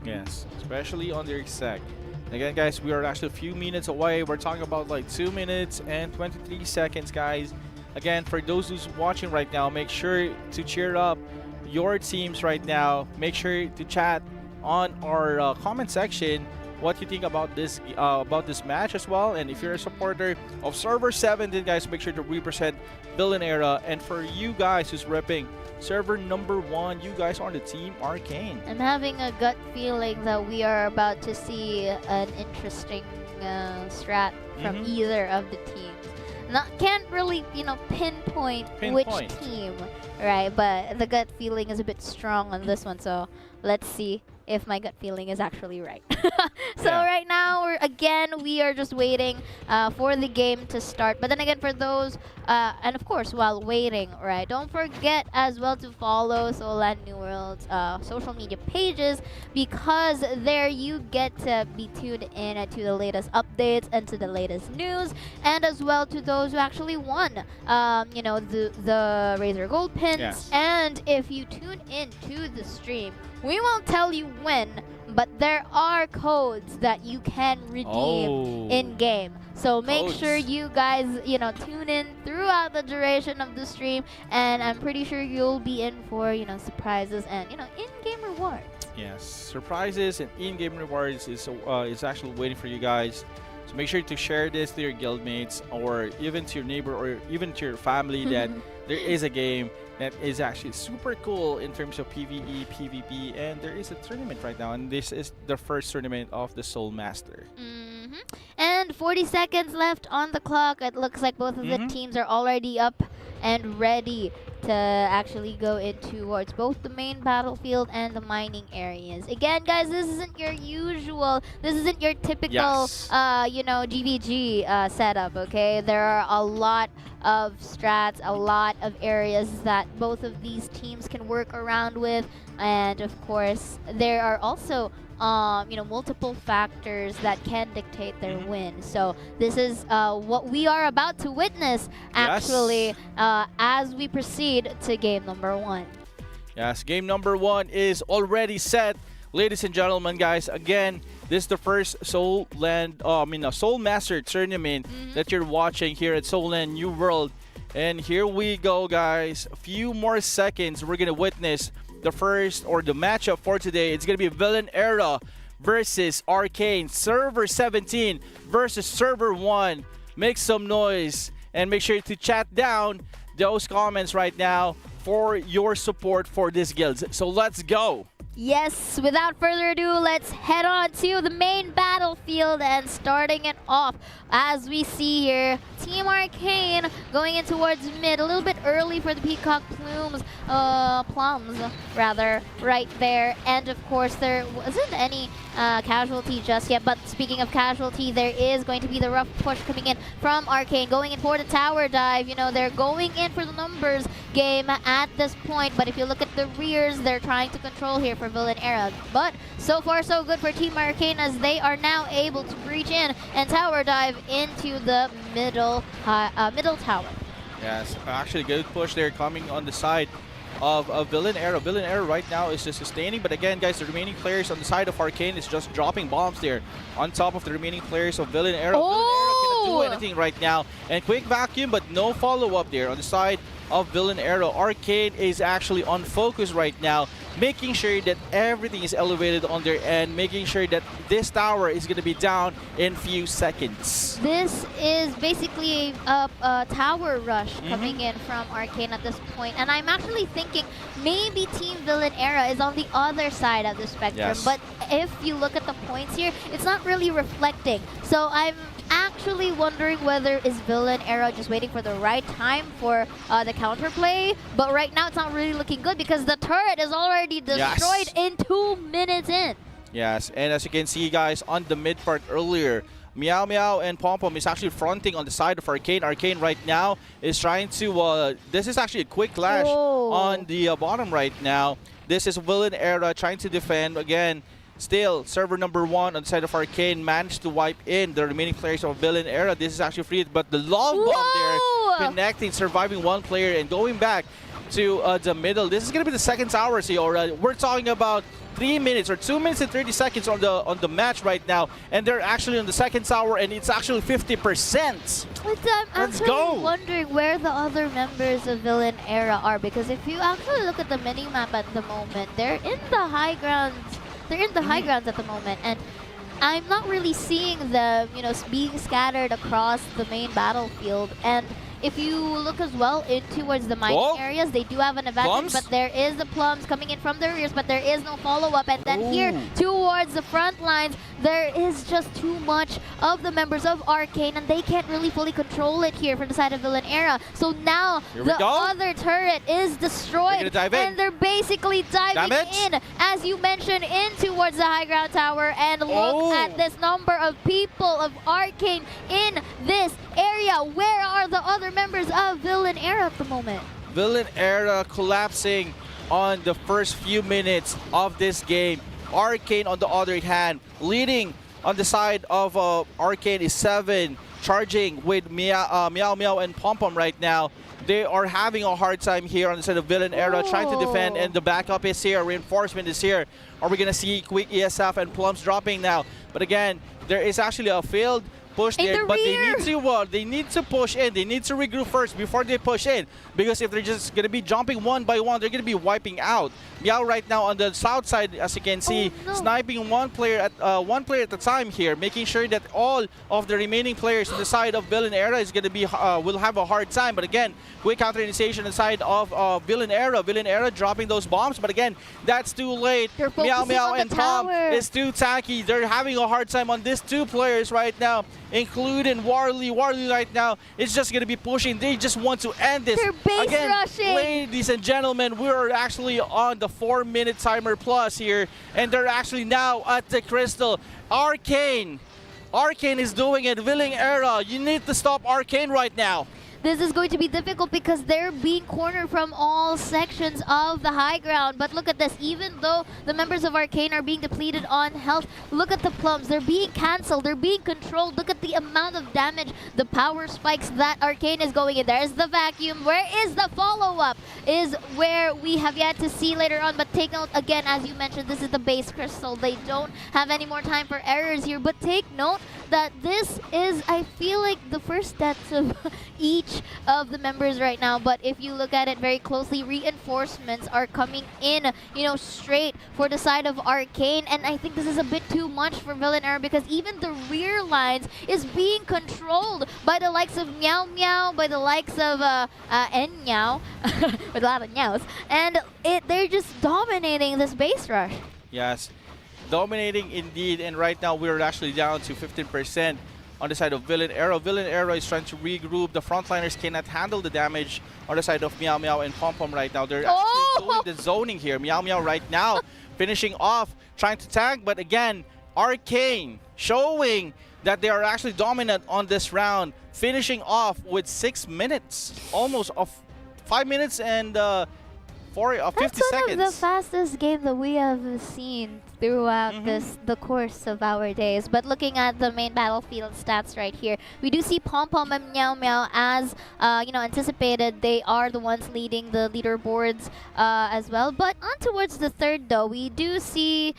Yes, especially on their sect. Again, guys, we are actually a few minutes away. We're talking about like 2 minutes and 23 seconds, guys. Again, for those who's watching right now, make sure to cheer up your teams right now. Make sure to chat on our comment section what you think about this match as well. And if you're a supporter of Server 7, then guys, make sure to represent Villain Era. And for you guys who's repping Server number 1, you guys are on the Team Arcane. I'm having a gut feeling that we are about to see an interesting strat from either of the teams. Can't really, you know, pinpoint which team, right? But the gut feeling is a bit strong on this one, so let's see if my gut feeling is actually right. So right now, we are just waiting for the game to start. But then again, for those, and of course, while waiting, right, don't forget as well to follow Solan New World's social media pages, because there you get to be tuned in to the latest updates and to the latest news, and as well to those who actually won, you know, the Razor Gold pins. Yes. And if you tune in to the stream, we won't tell you when, but there are codes that you can redeem in game. So make sure you guys, you know, tune in throughout the duration of the stream, and I'm pretty sure you'll be in for, you know, surprises and, you know, in-game rewards. Yes, surprises and in-game rewards is actually waiting for you guys. So make sure to share this to your guildmates, or even to your neighbor, or even to your family that there is a game that is actually super cool in terms of PvE, PvP, and there is a tournament right now, and this is the first tournament of the Soul Master. And 40 seconds left on the clock. It looks like both of the teams are already up and ready to actually go in towards both the main battlefield and the mining areas. Again, guys, this isn't your typical, you know, GVG setup, okay? There are a lot of strats, a lot of areas that both of these teams can work around with, and of course, there are also you know, multiple factors that can dictate their win. So this is what we are about to witness, actually, as we proceed to game number 1. Yes, game number 1 is already set. Ladies and gentlemen, guys, again, this is the first Soul Master tournament that you're watching here at Solan New World. And here we go, guys. A few more seconds, we're gonna witness the first, or the matchup for today. It's gonna be Villain Era versus Arcane. Server 17 versus Server 1. Make some noise and make sure to chat down those comments right now for your support for this guild. So let's go. Yes, without further ado, let's head on to the main battlefield, and starting it off, as we see here, Team Arcane going in towards mid, a little bit early for the Peacock plums, right there. And of course, there wasn't any casualty just yet, but speaking of casualty, there is going to be the rough push coming in from Arcane, going in for the tower dive. You know, they're going in for the numbers game at this point, but if you look at the rears, they're trying to control here for Villain Era. But so far so good for Team Arcane, as they are now able to breach in and tower dive into the middle tower. Yes, actually good push there coming on the side of Villain Era. Villain Era right now is just sustaining, but again, guys, the remaining players on the side of Arcane is just dropping bombs there on top of the remaining players of Villain Era. Villain Era cannot do anything right now, and quick vacuum, but no follow-up there on the side of Villain Era. Arcane is actually on focus right now, making sure that everything is elevated on their end, making sure that this tower is going to be down in few seconds. This is basically a tower rush coming in from Arcane at this point, and I'm actually thinking maybe Team Villain Era is on the other side of the spectrum, but if you look at the points here, it's not really reflecting. So I'm actually wondering whether is Villain Era just waiting for the right time for the counterplay, but right now it's not really looking good because the turret is already destroyed in 2 minutes in. Yes, and as you can see, guys, on the mid part earlier, Meow Meow and Pom Pom is actually fronting on the side of Arcane. Arcane right now is trying to, this is actually a quick clash on the bottom right now. This is Villain Era trying to defend. Again, still, server number 1 on the side of Arcane managed to wipe in the remaining players of Villain Era. This is actually free, but the love bomb there connecting, surviving one player and going back to the middle. This is going to be the second tower here already. We're talking about 3 minutes or 2 minutes and 30 seconds on the match right now, and they're actually on the second tower, and it's actually 50%. I'm actually wondering where the other members of Villain Era are, because if you actually look at the mini-map at the moment, they're in the high grounds. They're in the high grounds at the moment, and I'm not really seeing them, you know, being scattered across the main battlefield. And if you look as well in towards the mining areas, they do have an advantage, but there is the plums coming in from their rears, but there is no follow-up. And then here towards the front lines, there is just too much of the members of Arcane, and they can't really fully control it here from the side of Villain Era. So now the other turret is destroyed, and they're basically diving in, as you mentioned, in towards the high ground tower. And look at this number of people of Arcane in this area. Where are the other members of Villain Era at the moment? Villain Era collapsing on the first few minutes of this game. Arcane, on the other hand, leading on the side of Arcane is 7, charging with Meow Meow and Pom Pom right now. They are having a hard time here on the side of Villain Era, trying to defend, and the backup is here, reinforcement is here. Are we going to see quick ESF and Plums dropping now? But again, there is actually a failed push there, but they need to push in. They need to regroup first before they push in, because if they're just going to be jumping one by one, they're going to be wiping out. Meow right now on the south side, as you can see, sniping one player at a time here, making sure that all of the remaining players on the side of Villain Era is going to be will have a hard time. But again, quick counter initiation on the side of Villain Era. Villain Era dropping those bombs, but again, that's too late. Meow Meow and Pom is too tanky. They're having a hard time on these two players right now, including Warley. Warley right now is just going to be pushing. They just want to end this. They're base rushing. Ladies and gentlemen, we're actually on the 4-minute timer plus here, and they're actually now at the crystal. Arcane is doing it. Villain Era, you need to stop Arcane right now. This is going to be difficult because they're being cornered from all sections of the high ground. But look at this, even though the members of Arcane are being depleted on health, look at the plums. They're being cancelled. They're being controlled. Look at the amount of damage, the power spikes that Arcane is going in. There's the vacuum. Where is the follow-up is where we have yet to see later on. But take note, again, as you mentioned, this is the base crystal. They don't have any more time for errors here. But take note that this is, I feel like, the first deaths of each of the members right now. But if you look at it very closely, reinforcements are coming in, you know, straight for the side of Arcane. And I think this is a bit too much for Villain Era, because even the rear lines is being controlled by the likes of Meow Meow, by the likes of Meow, with a lot of meows. And they're just dominating this base rush. Yes, dominating indeed. And right now we're actually down to 15% on the side of Villain Era. Villain Era is trying to regroup. The frontliners cannot handle the damage on the side of Meow Meow and Pom Pom right now. They're actually doing the zoning here. Meow Meow right now finishing off, trying to tank. But again, Arcane showing that they are actually dominant on this round, finishing off with 6 minutes, almost of 5 minutes and 50 That's one seconds. of the fastest game that we have seen throughout the course of our days. But looking at the main battlefield stats right here, we do see Pom Pom and Meow Meow as anticipated. They are the ones leading the leaderboards as well. But on towards the third, though, we do see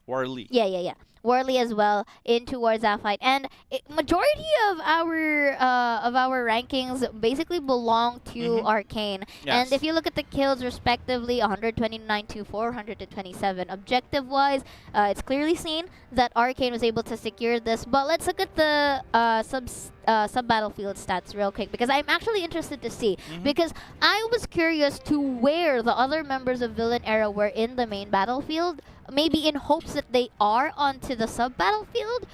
Warley. Yeah. Warley as well in towards that fight, and majority of our rankings basically belong to Arcane. Yes. And if you look at the kills respectively, 129 to 427 objective wise, it's clearly seen that Arcane was able to secure this. But let's look at the sub battlefield stats real quick, because I'm actually interested to see, because I was curious to where the other members of Villain Era were in the main battlefield, maybe in hopes that they are onto the sub battlefield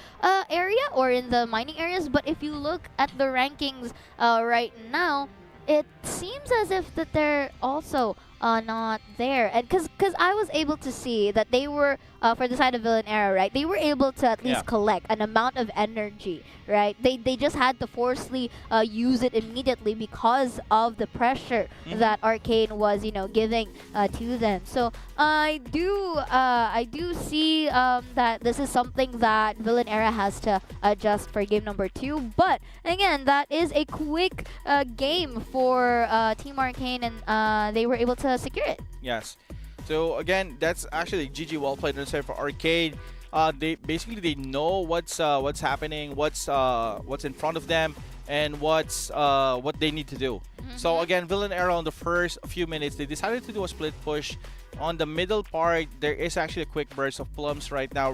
area or in the mining areas. But if you look at the rankings right now, it seems as if that they're also not there. And because I was able to see that they were, for the side of Villain Era, right, they were able to at least Yeah. collect an amount of energy, right? They just had to forcefully use it immediately because of the pressure that Arcane was, giving to them. So I do see that this is something that Villain Era has to adjust for game number 2. But again, that is a quick game for Team Arcane, and they were able to secure it. Yes. So again, that's actually GG well played on the side for Arcade. They know what's happening, what's in front of them, and what they need to do. So again, Villain Era on the first few minutes, they decided to do a split push. On the middle part, there is actually a quick burst of plums right there,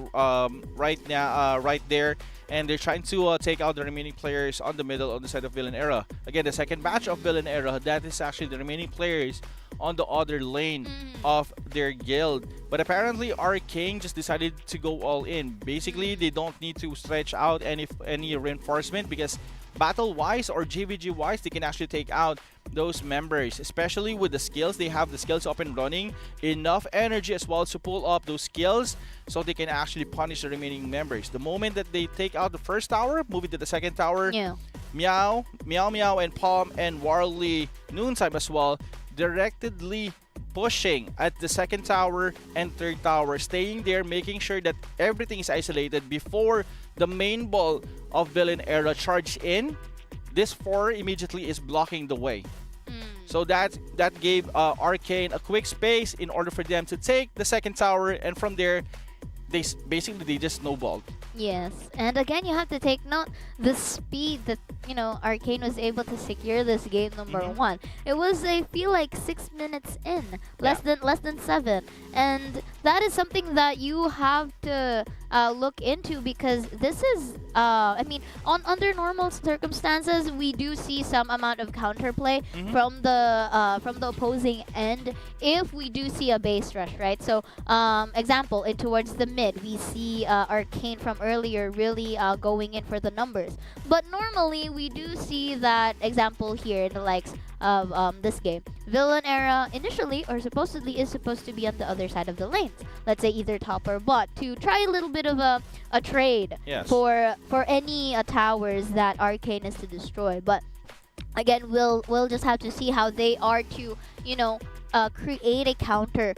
and they're trying to take out the remaining players on the middle on the side of Villain Era. Again, the second batch of Villain Era, that is actually the remaining players on the other lane of their guild. But apparently, Arcane just decided to go all in. Basically, they don't need to stretch out any reinforcement because battle-wise or GVG-wise, they can actually take out those members, especially with the skills. They have the skills up and running, enough energy as well to pull up those skills so they can actually punish the remaining members. The moment that they take out the first tower, move it to the second tower, Yeah. Meow, and Palm and Warley Noontime as well, directly pushing at the second tower and third tower, staying there, making sure that everything is isolated before the main ball of Villain Era charge in. This 4 immediately is blocking the way. So that gave Arcane a quick space in order for them to take the second tower, and from there, they just snowballed. Yes, and again, you have to take note the speed that Arcane was able to secure this game number 1. It was, I feel like, 6 minutes in, less than 7, and that is something that you have to look into, because this is, I mean, under normal circumstances, we do see some amount of counterplay from the opposing end if we do see a base rush, right? So, example, in towards the mid, we see Arcane from earlier really going in for the numbers. But normally, we do see that example here in the likes of this game. Villain Era initially or supposedly is supposed to be on the other side of the lanes. Let's say either top or bot to try a little bit of a trade for any towers that Arcane is to destroy. But again, we'll just have to see how they are to create a counter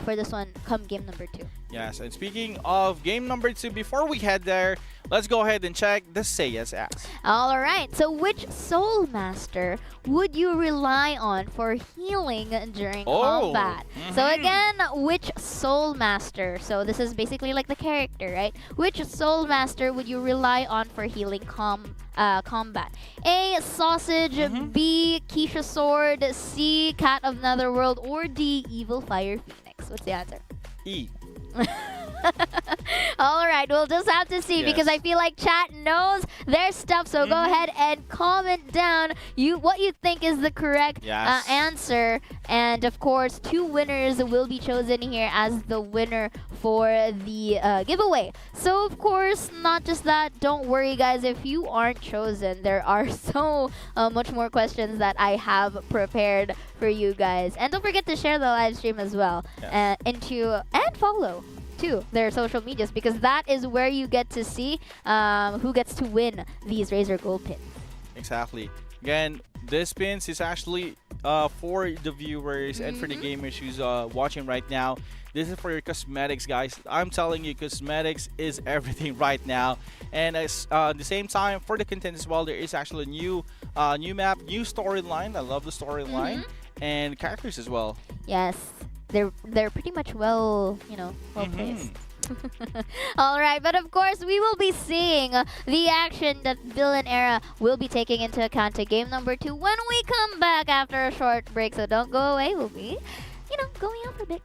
for this one come game number 2. Yes, and speaking of game number 2, before we head there, let's go ahead and check the Say Yes Ask. Alright, so which Soul Master would you rely on for healing during combat? So again, which Soul Master? So this is basically like the character, right? Which Soul Master would you rely on for healing combat? A. Sausage, B. Keisha Sword, C. Cat of Netherworld, or D. Evil Fire Phoenix? What's the answer? E. All right, we'll just have to see because I feel like chat knows their stuff. So go ahead and comment down what you think is the correct answer. And of course, 2 winners will be chosen here as the winner for the giveaway. So of course, not just that. Don't worry, guys. If you aren't chosen, there are so much more questions that I have prepared for you guys. And don't forget to share the live stream as well and follow to their social medias, because that is where you get to see who gets to win these Razor Gold pins. Exactly. Again, this pins is actually for the viewers and for the gamers who's watching right now. This is for your cosmetics, guys. I'm telling you, cosmetics is everything right now. And at the same time, for the content as well, there is actually a new map, new storyline. I love the storyline and characters as well. Yes. They're pretty much well placed. All right, but of course we will be seeing the action that Villain Era will be taking into account to game number 2 when we come back after a short break. So don't go away. We'll be, going out for a bit.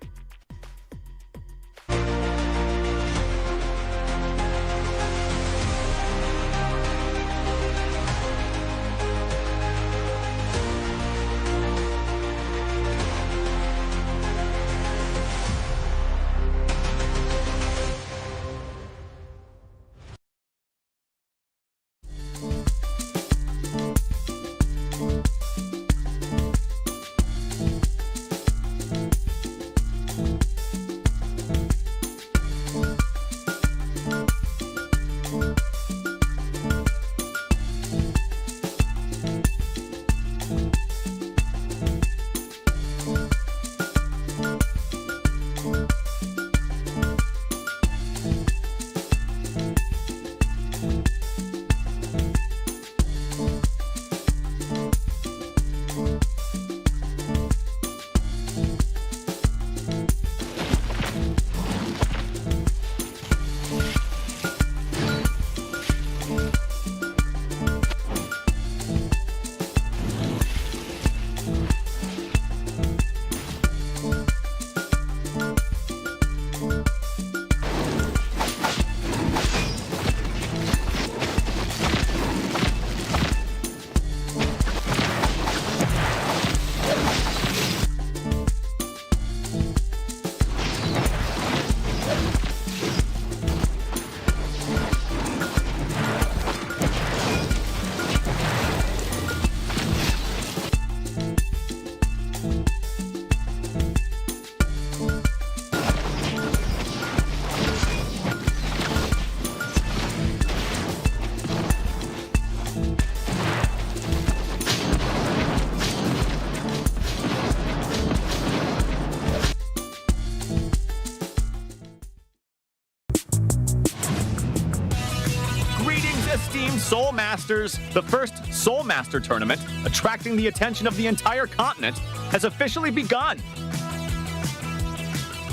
Soul Masters, the first Soul Master tournament, attracting the attention of the entire continent, has officially begun.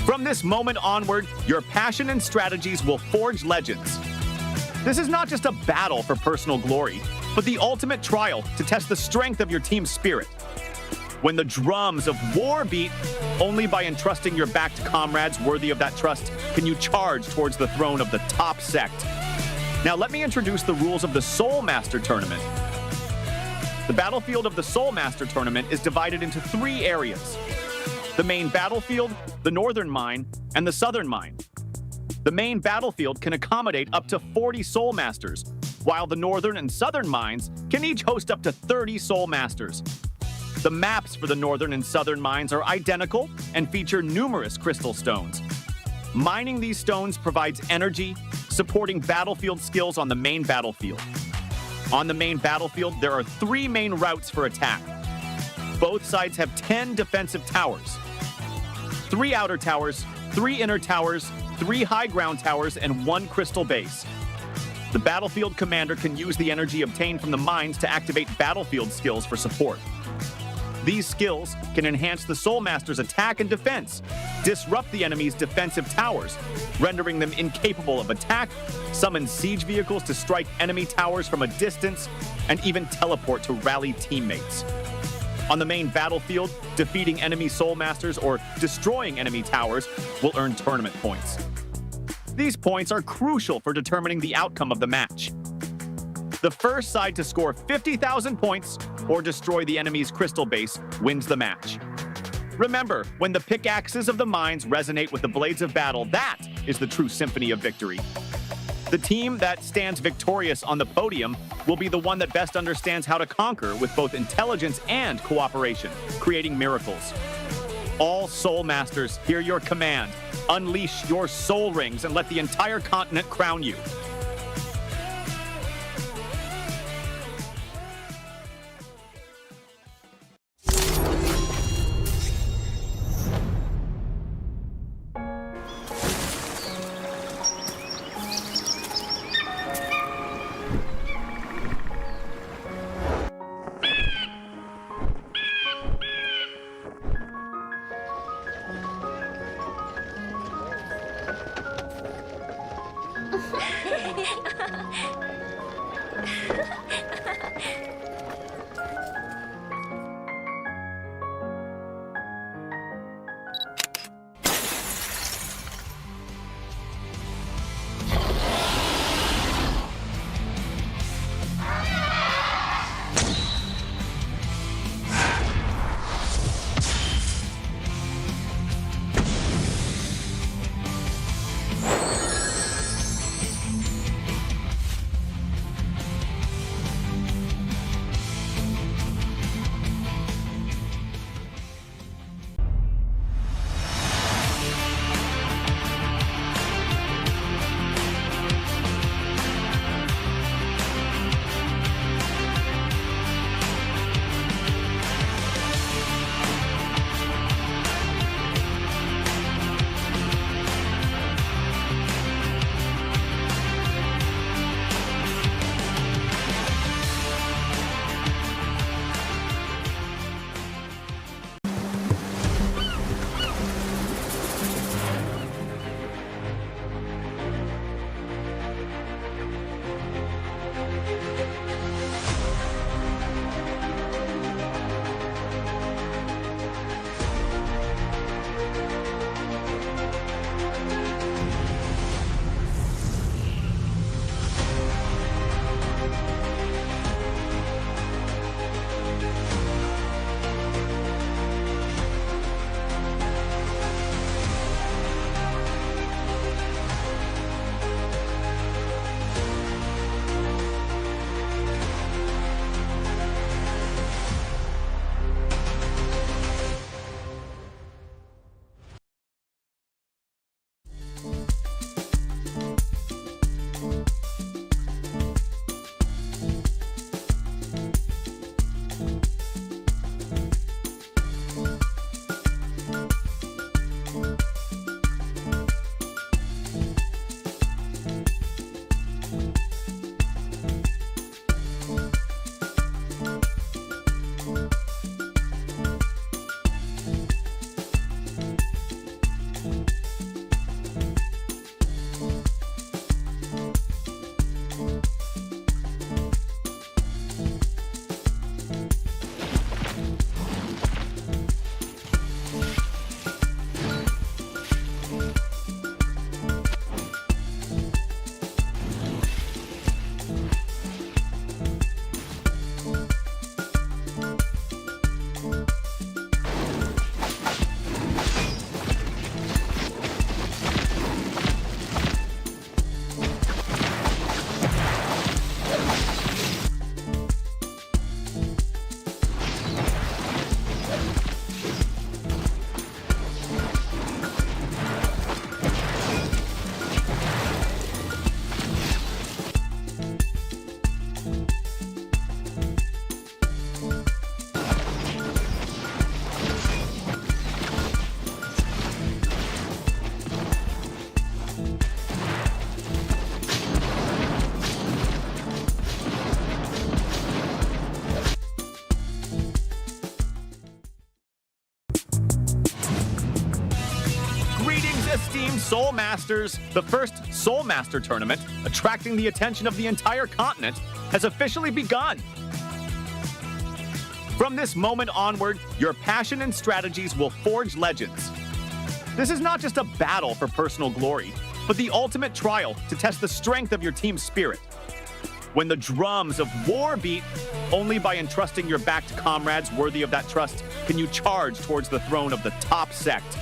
From this moment onward, your passion and strategies will forge legends. This is not just a battle for personal glory, but the ultimate trial to test the strength of your team's spirit. When the drums of war beat, only by entrusting your backed comrades worthy of that trust can you charge towards the throne of the top sect. Now let me introduce the rules of the Soul Master Tournament. The battlefield of the Soul Master Tournament is divided into 3 areas: the main battlefield, the northern mine, and the southern mine. The main battlefield can accommodate up to 40 Soul Masters, while the northern and southern mines can each host up to 30 Soul Masters. The maps for the northern and southern mines are identical and feature numerous crystal stones. Mining these stones provides energy, supporting battlefield skills on the main battlefield. On the main battlefield, there are 3 main routes for attack. Both sides have 10 defensive towers, 3 outer towers, 3 inner towers, 3 high ground towers, and 1 crystal base. The battlefield commander can use the energy obtained from the mines to activate battlefield skills for support. These skills can enhance the Soul Master's attack and defense, disrupt the enemy's defensive towers, rendering them incapable of attack, summon siege vehicles to strike enemy towers from a distance, and even teleport to rally teammates. On the main battlefield, defeating enemy Soul Masters or destroying enemy towers will earn tournament points. These points are crucial for determining the outcome of the match. The first side to score 50,000 points or destroy the enemy's crystal base wins the match. Remember, when the pickaxes of the mines resonate with the blades of battle, that is the true symphony of victory. The team that stands victorious on the podium will be the one that best understands how to conquer with both intelligence and cooperation, creating miracles. All Soul Masters, hear your command. Unleash your soul rings and let the entire continent crown you. esteemed Soul Masters, the first Soul Master tournament, attracting the attention of the entire continent, has officially begun. From this moment onward, your passion and strategies will forge legends. This is not just a battle for personal glory, but the ultimate trial to test the strength of your team's spirit. When the drums of war beat, only by entrusting your backed comrades worthy of that trust can you charge towards the throne of the top sect.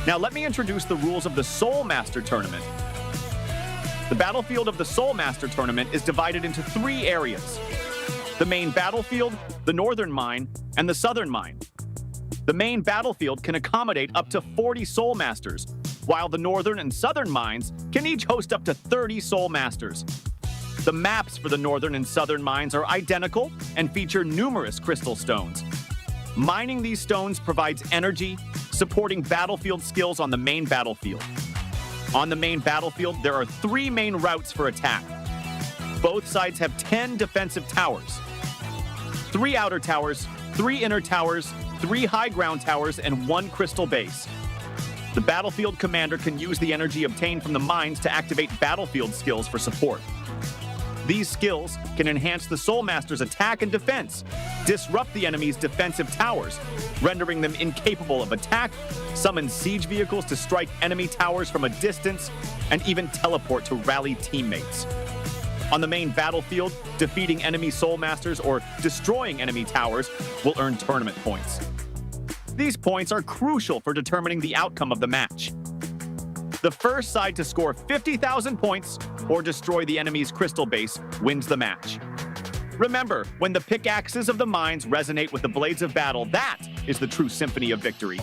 Now let me introduce the rules of the Soul Master Tournament. The battlefield of the Soul Master Tournament is divided into 3 areas: the main battlefield, the northern mine, and the southern mine. The main battlefield can accommodate up to 40 Soul Masters, while the northern and southern mines can each host up to 30 Soul Masters. The maps for the northern and southern mines are identical and feature numerous crystal stones. Mining these stones provides energy, supporting battlefield skills on the main battlefield. On the main battlefield, there are 3 main routes for attack. Both sides have 10 defensive towers, 3 outer towers, 3 inner towers, 3 high ground towers, and 1 crystal base. The battlefield commander can use the energy obtained from the mines to activate battlefield skills for support. These skills can enhance the Soul Master's attack and defense, disrupt the enemy's defensive towers, rendering them incapable of attack, summon siege vehicles to strike enemy towers from a distance, and even teleport to rally teammates. On the main battlefield, defeating enemy Soul Masters or destroying enemy towers will earn tournament points. These points are crucial for determining the outcome of the match. The first side to score 50,000 points or destroy the enemy's crystal base wins the match. Remember, when the pickaxes of the mines resonate with the blades of battle, that is the true symphony of victory.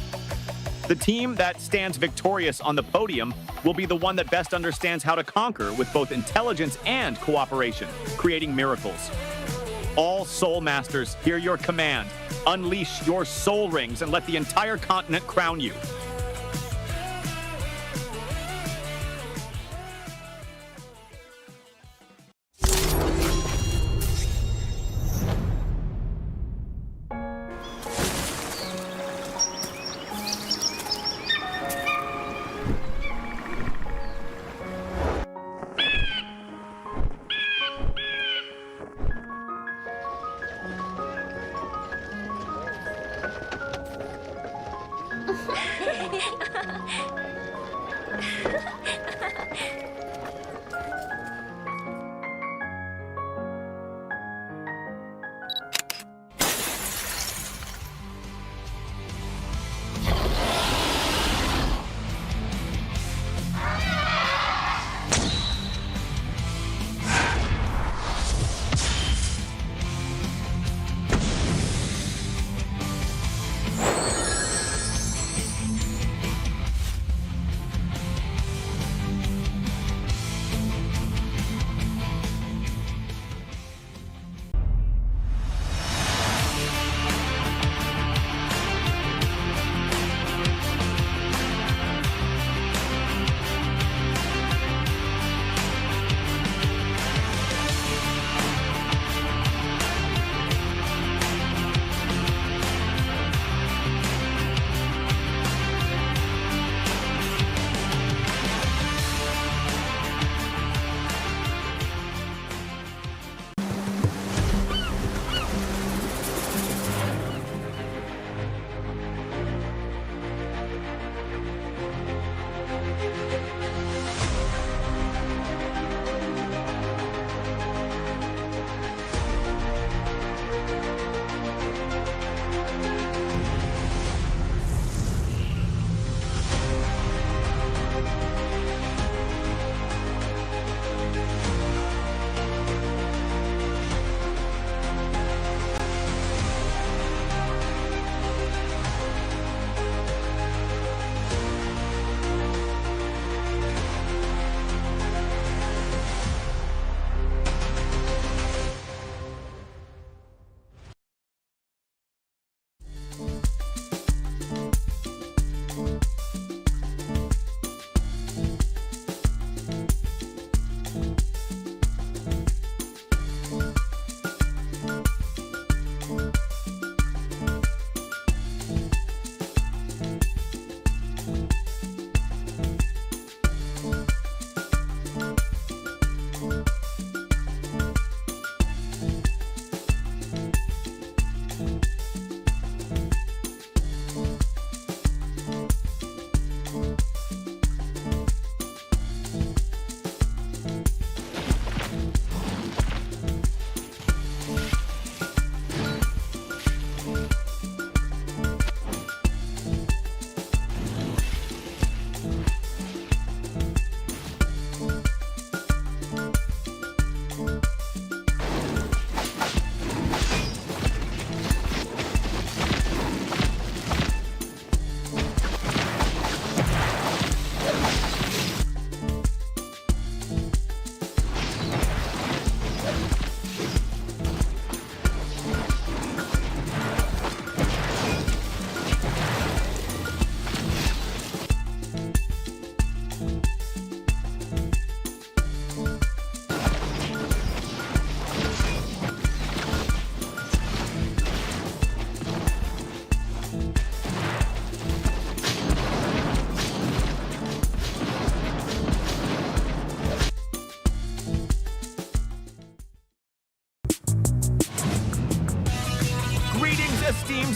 The team that stands victorious on the podium will be the one that best understands how to conquer with both intelligence and cooperation, creating miracles. All Soul Masters, hear your command. Unleash your soul rings and let the entire continent crown you.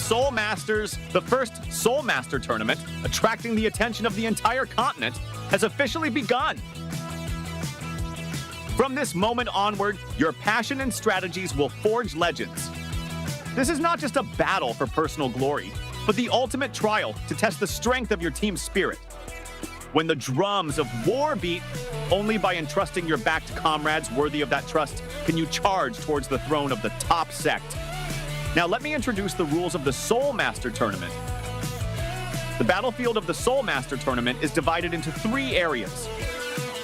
Soul Masters, the first Soul Master tournament, attracting the attention of the entire continent, has officially begun. From this moment onward, your passion and strategies will forge legends. This is not just a battle for personal glory, but the ultimate trial to test the strength of your team's spirit. When the drums of war beat, only by entrusting your backed comrades worthy of that trust can you charge towards the throne of the top sect. Now let me introduce the rules of the Soul Master Tournament. The battlefield of the Soul Master Tournament is divided into 3 areas: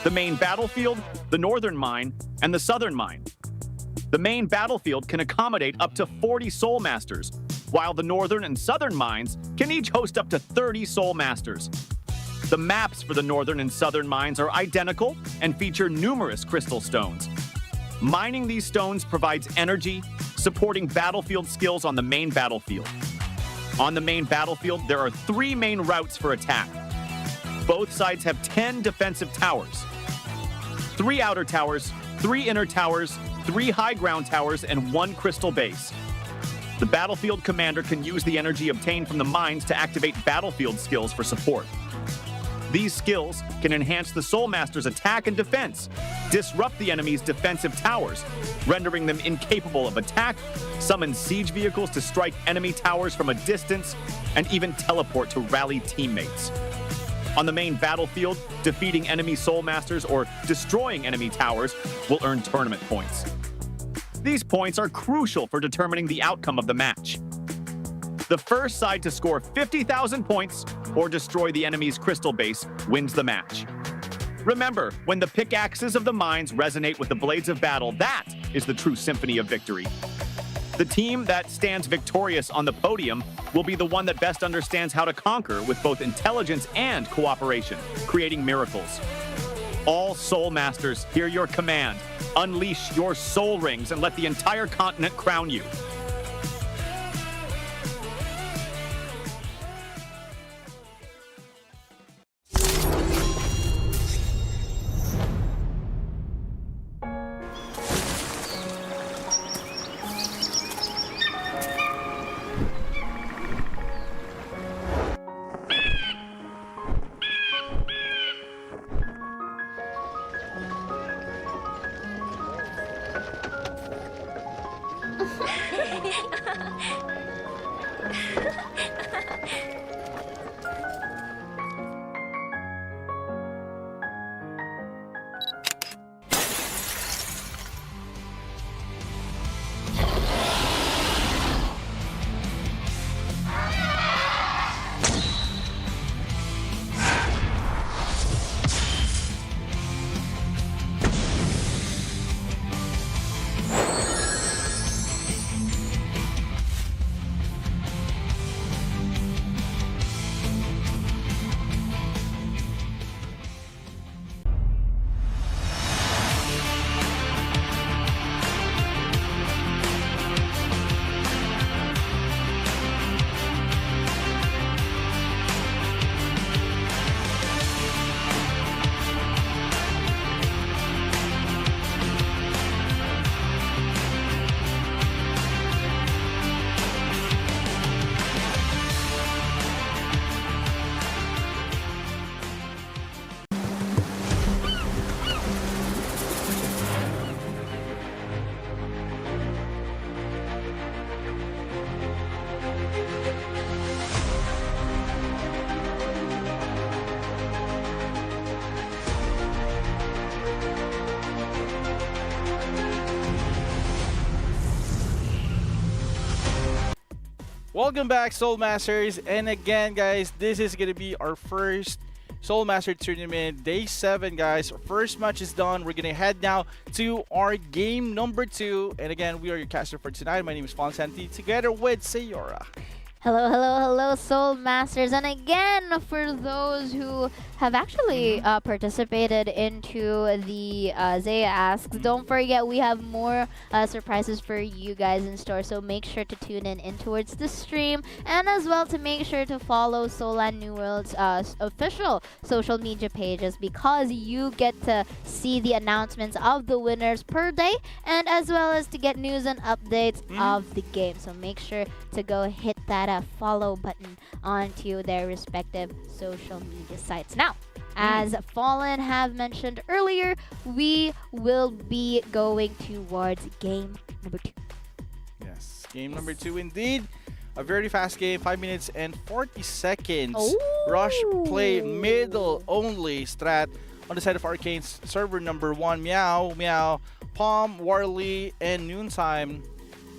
the main battlefield, the northern mine, and the southern mine. The main battlefield can accommodate up to 40 Soul Masters, while the northern and southern mines can each host up to 30 Soul Masters. The maps for the northern and southern mines are identical and feature numerous crystal stones. Mining these stones provides energy, supporting battlefield skills on the main battlefield. On the main battlefield, there are 3 main routes for attack. Both sides have 10 defensive towers: 3 outer towers, 3 inner towers, 3 high ground towers, and 1 crystal base. The battlefield commander can use the energy obtained from the mines to activate battlefield skills for support. These skills can enhance the Soul Master's attack and defense, disrupt the enemy's defensive towers, rendering them incapable of attack, summon siege vehicles to strike enemy towers from a distance, and even teleport to rally teammates. On the main battlefield, defeating enemy Soul Masters or destroying enemy towers will earn tournament points. These points are crucial for determining the outcome of the match. The first side to score 50,000 points or destroy the enemy's crystal base wins the match. Remember, when the pickaxes of the mines resonate with the blades of battle, that is the true symphony of victory. The team that stands victorious on the podium will be the one that best understands how to conquer with both intelligence and cooperation, creating miracles. All Soul Masters, hear your command. Unleash your soul rings and let the entire continent crown you. Welcome back, Soul Masters, and again guys, this is gonna be our first Soul Master Tournament, Day 7 guys. First match is done. We're gonna head now to our game number 2, and again, we are your caster for tonight. My name is Fonsanti, together with Sayora. Hello, hello, hello, Soul Masters. And again, for those who have actually participated into the Zaya Asks, don't forget we have more surprises for you guys in store. So make sure to tune in towards the stream, and as well to make sure to follow Solan New World's official social media pages, because you get to see the announcements of the winners per day, and as well as to get news and updates of the game. So make sure to go hit that follow button onto their respective social media sites. Now, as Fallen have mentioned earlier, we will be going towards game number 2. Yes, game number 2 indeed. A very fast game, 5 minutes and 40 seconds. Oh. Rush play middle only strat on the side of Arcane's server number 1. Meow, Meow, Palm, Warley, and Noontime.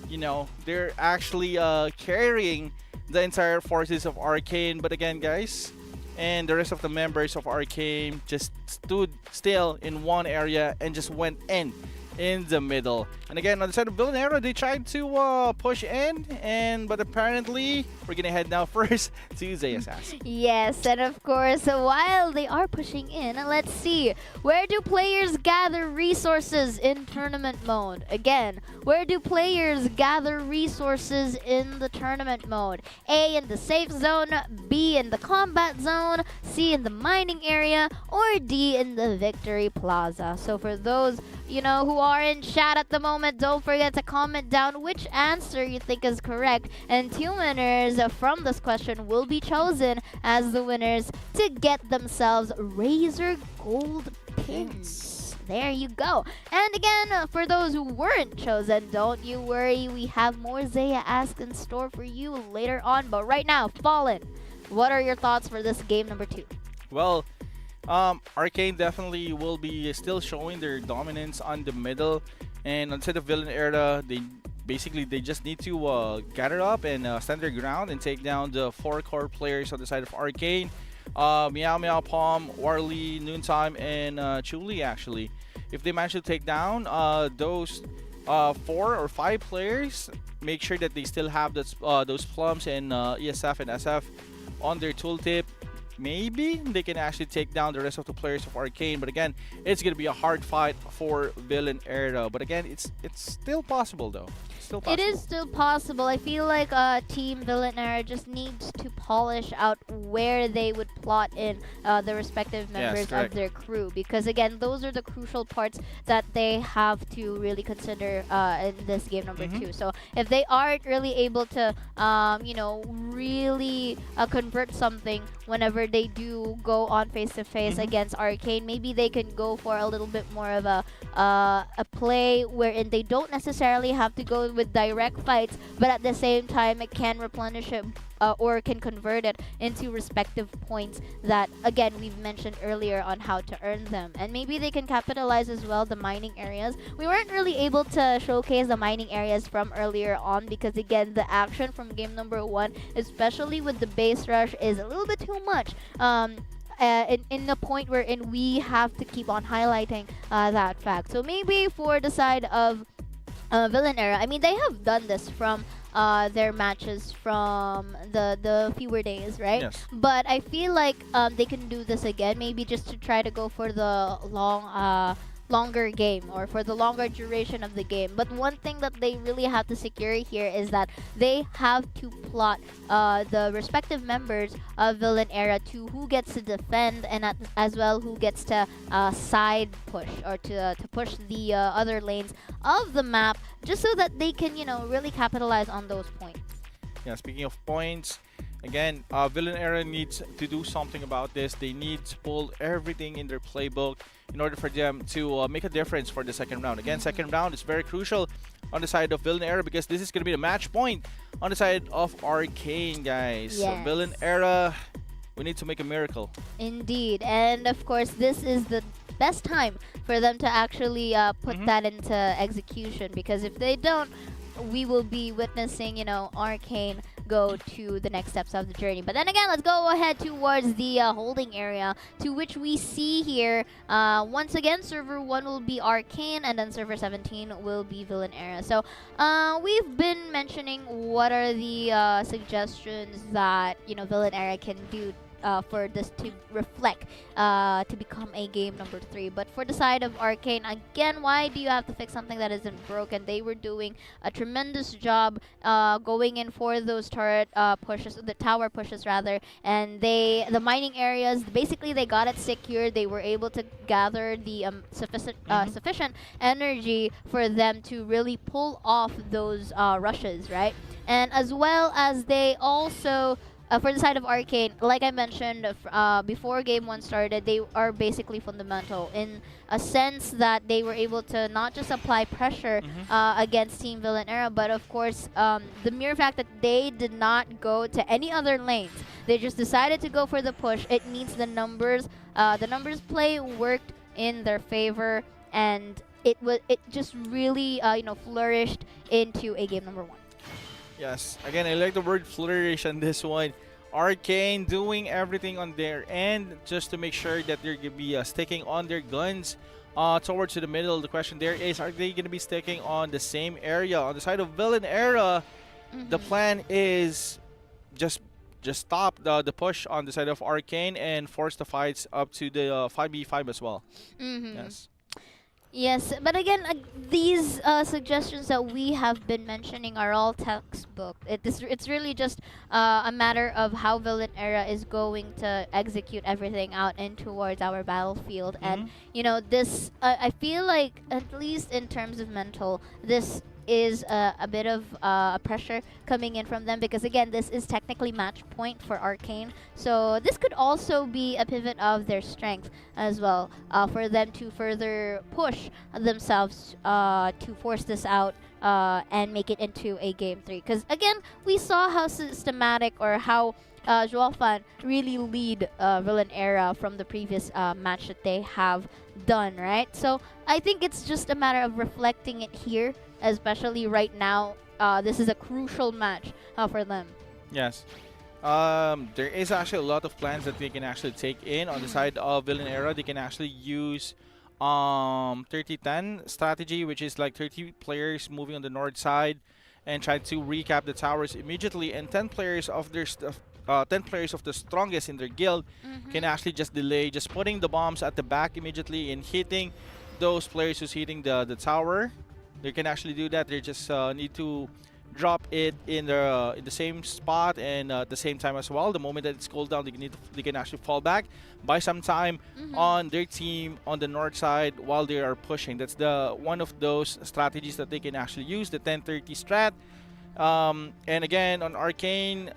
You know, they're actually carrying the entire forces of Arcane. But again, guys, and the rest of the members of Arcane just stood still in one area and just went in the middle. And again, on the side of Villain Era, they tried to push in, but apparently we're gonna head now first to Zayasas. Yes, and of course, while they are pushing in, let's see, where do players gather resources in tournament mode? Again, where do players gather resources in the tournament mode? A, in the safe zone, B, in the combat zone, C, in the mining area, or D, in the victory plaza. So for those, you know, who are in chat at the moment, don't forget to comment down which answer you think is correct, and 2 winners from this question will be chosen as the winners to get themselves Razor Gold pins. There you go. And again, for those who weren't chosen, don't you worry, we have more Zaya Ask in store for you later on. But right now, Fallen, what are your thoughts for this game number 2? Well, Arcane definitely will be still showing their dominance on the middle, and instead of Villain Era, they just need to gather up and stand their ground and take down the 4 core players on the side of Arcane. Meow Meow, Palm, Warley, Noontime, and Chuli. Actually, if they manage to take down those 4 or 5 players, make sure that they still have those plums and ESF and SF on their tooltip. Maybe they can actually take down the rest of the players of Arcane, but again, it's gonna be a hard fight for Villain Era. But again, it's still possible though. It is still possible. I feel like Team Villain Era just needs to polish out where they would plot in the respective members of their crew, because again, those are the crucial parts that they have to really consider in this game number 2. So if they aren't really able to, you know, really convert something whenever they do go on face-to-face against Arcane, maybe they can go for a little bit more of a play wherein they don't necessarily have to go with direct fights, but at the same time it can replenish it or can convert it into respective points that, again, we've mentioned earlier on how to earn them. And maybe they can capitalize as well the mining areas. We weren't really able to showcase the mining areas from earlier on because, again, the action from game number 1, especially with the base rush, is a little bit too much. In the point wherein we have to keep on highlighting that fact. So maybe for the side of Villain Era, I mean, they have done this from their matches from the fewer days, right? Yes. But I feel like they can do this again, maybe just to try to go for the longer game or for the longer duration of the game. But one thing that they really have to secure here is that they have to plot the respective members of Villain Era to who gets to defend and as well who gets to side push or to push the other lanes of the map, just so that they can, you know, really capitalize on those points. Yeah, speaking of points, again, Villain Era needs to do something about this. They need to pull everything in their playbook in order for them to make a difference for the second round. Again, second round is very crucial on the side of Villain Era because this is going to be the match point on the side of Arcane, guys. Yes. So Villain Era, we need to make a miracle. Indeed. And of course, this is the best time for them to actually put that into execution, because if they don't, we will be witnessing, you know, Arcane go to the next steps of the journey. But then again, let's go ahead towards the holding area, to which we see here, once again, server 1 will be Arcane, and then server 17 will be Villain Era. So we've been mentioning what are the suggestions that, you know, Villain Era can do for this to reflect to become a game number 3. But for the side of Arcane, again, why do you have to fix something that isn't broken? They were doing a tremendous job going in for those turret pushes, the tower pushes rather, and the mining areas, basically they got it secured. They were able to gather the sufficient energy for them to really pull off those rushes, right? And as well as they also for the side of Arcane, like I mentioned before Game 1 started, they are basically fundamental in a sense that they were able to not just apply pressure against Team Villain Era, but of course the mere fact that they did not go to any other lanes. They just decided to go for the push. It means the numbers play worked in their favor, and it just really flourished into a game number 1. Yes, again, I like the word flourish on this one. Arcane doing everything on their end just to make sure that they're going to be sticking on their guns towards to the middle. The question there is, are they going to be sticking on the same area? On the side of Villain Era, the plan is just stop the push on the side of Arcane and force the fights up to the 5v5 as well. Yes. Yes, but again, these suggestions that we have been mentioning are all textbook. It's really just a matter of how Villain Era is going to execute everything out and towards our battlefield. And, this, I feel like, at least in terms of mental, this is a bit of pressure coming in from them, because again, this is technically match point for Arcane, so this could also be a pivot of their strength as well, for them to further push themselves to force this out and make it into a game 3, because again, we saw how systematic or how Joalfan really lead Villain Era from the previous match that they have done, right? So I think it's just a matter of reflecting it here, especially right now. This is a crucial match for them. Yes. There is actually a lot of plans that they can actually take in on the side of Villain Era. They can actually use 30-10 strategy, which is like 30 players moving on the north side and try to recap the towers immediately, and 10 players of their 10 players of the strongest in their guild can actually just delay, just putting the bombs at the back immediately and hitting those players who's hitting the tower. They can actually do that. They just need to drop it in the same spot and at the same time as well. The moment that it's cooled down, they can actually fall back, buy some time on their team on the north side while they are pushing. That's one of those strategies that they can actually use, the 10-30 strat. And again, on Arcane,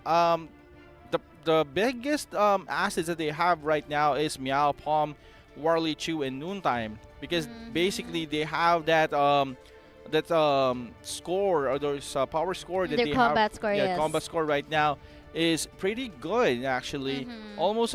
the biggest assets that they have right now is Meow, Palm, Warley, Chu, and Noontime, because basically they have that score, or those power score that their they combat have. Score, yeah, yes. Combat score right now is pretty good actually. Almost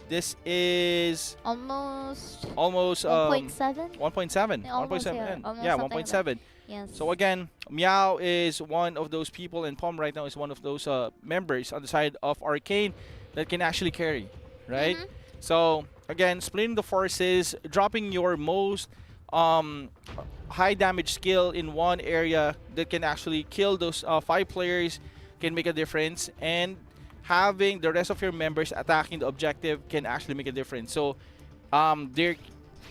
this is almost 1.7. 1.7. 1.7. Yeah, 1.7. Yes. So again, Meow is one of those people, and Palm right now is one of those members on the side of Arcane that can actually carry, right? So again, splitting the forces, dropping your most high damage skill in one area that can actually kill those 5 players can make a difference, and having the rest of your members attacking the objective can actually make a difference. So they're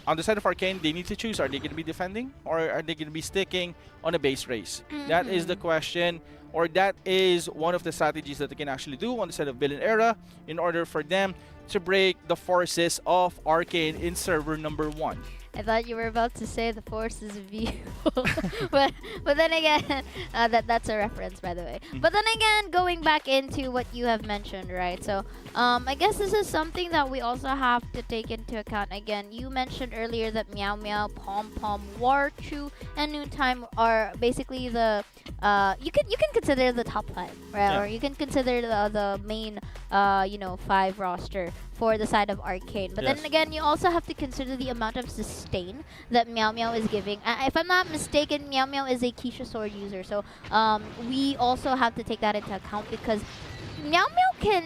on the side of Arcane, they need to choose, are they going to be defending or are they going to be sticking on a base race? That is the question, or that is one of the strategies that they can actually do on the side of Villain Era in order for them to break the forces of Arcane in server number 1. I thought you were about to say the forces of evil, but then again, that's a reference, by the way. But then again, going back into what you have mentioned, right? So I guess this is something that we also have to take into account. Again, you mentioned earlier that Meow Meow, Pom Pom, War, Chu, and Noontime are basically the you can consider the top 5, right? Yeah. Or you can consider the main 5 roster for the side of Arcane. But then again, you also have to consider the amount of sustain that Meow Meow is giving. If I'm not mistaken, Meow Meow is a Keisha Sword user, so we also have to take that into account, because Meow Meow can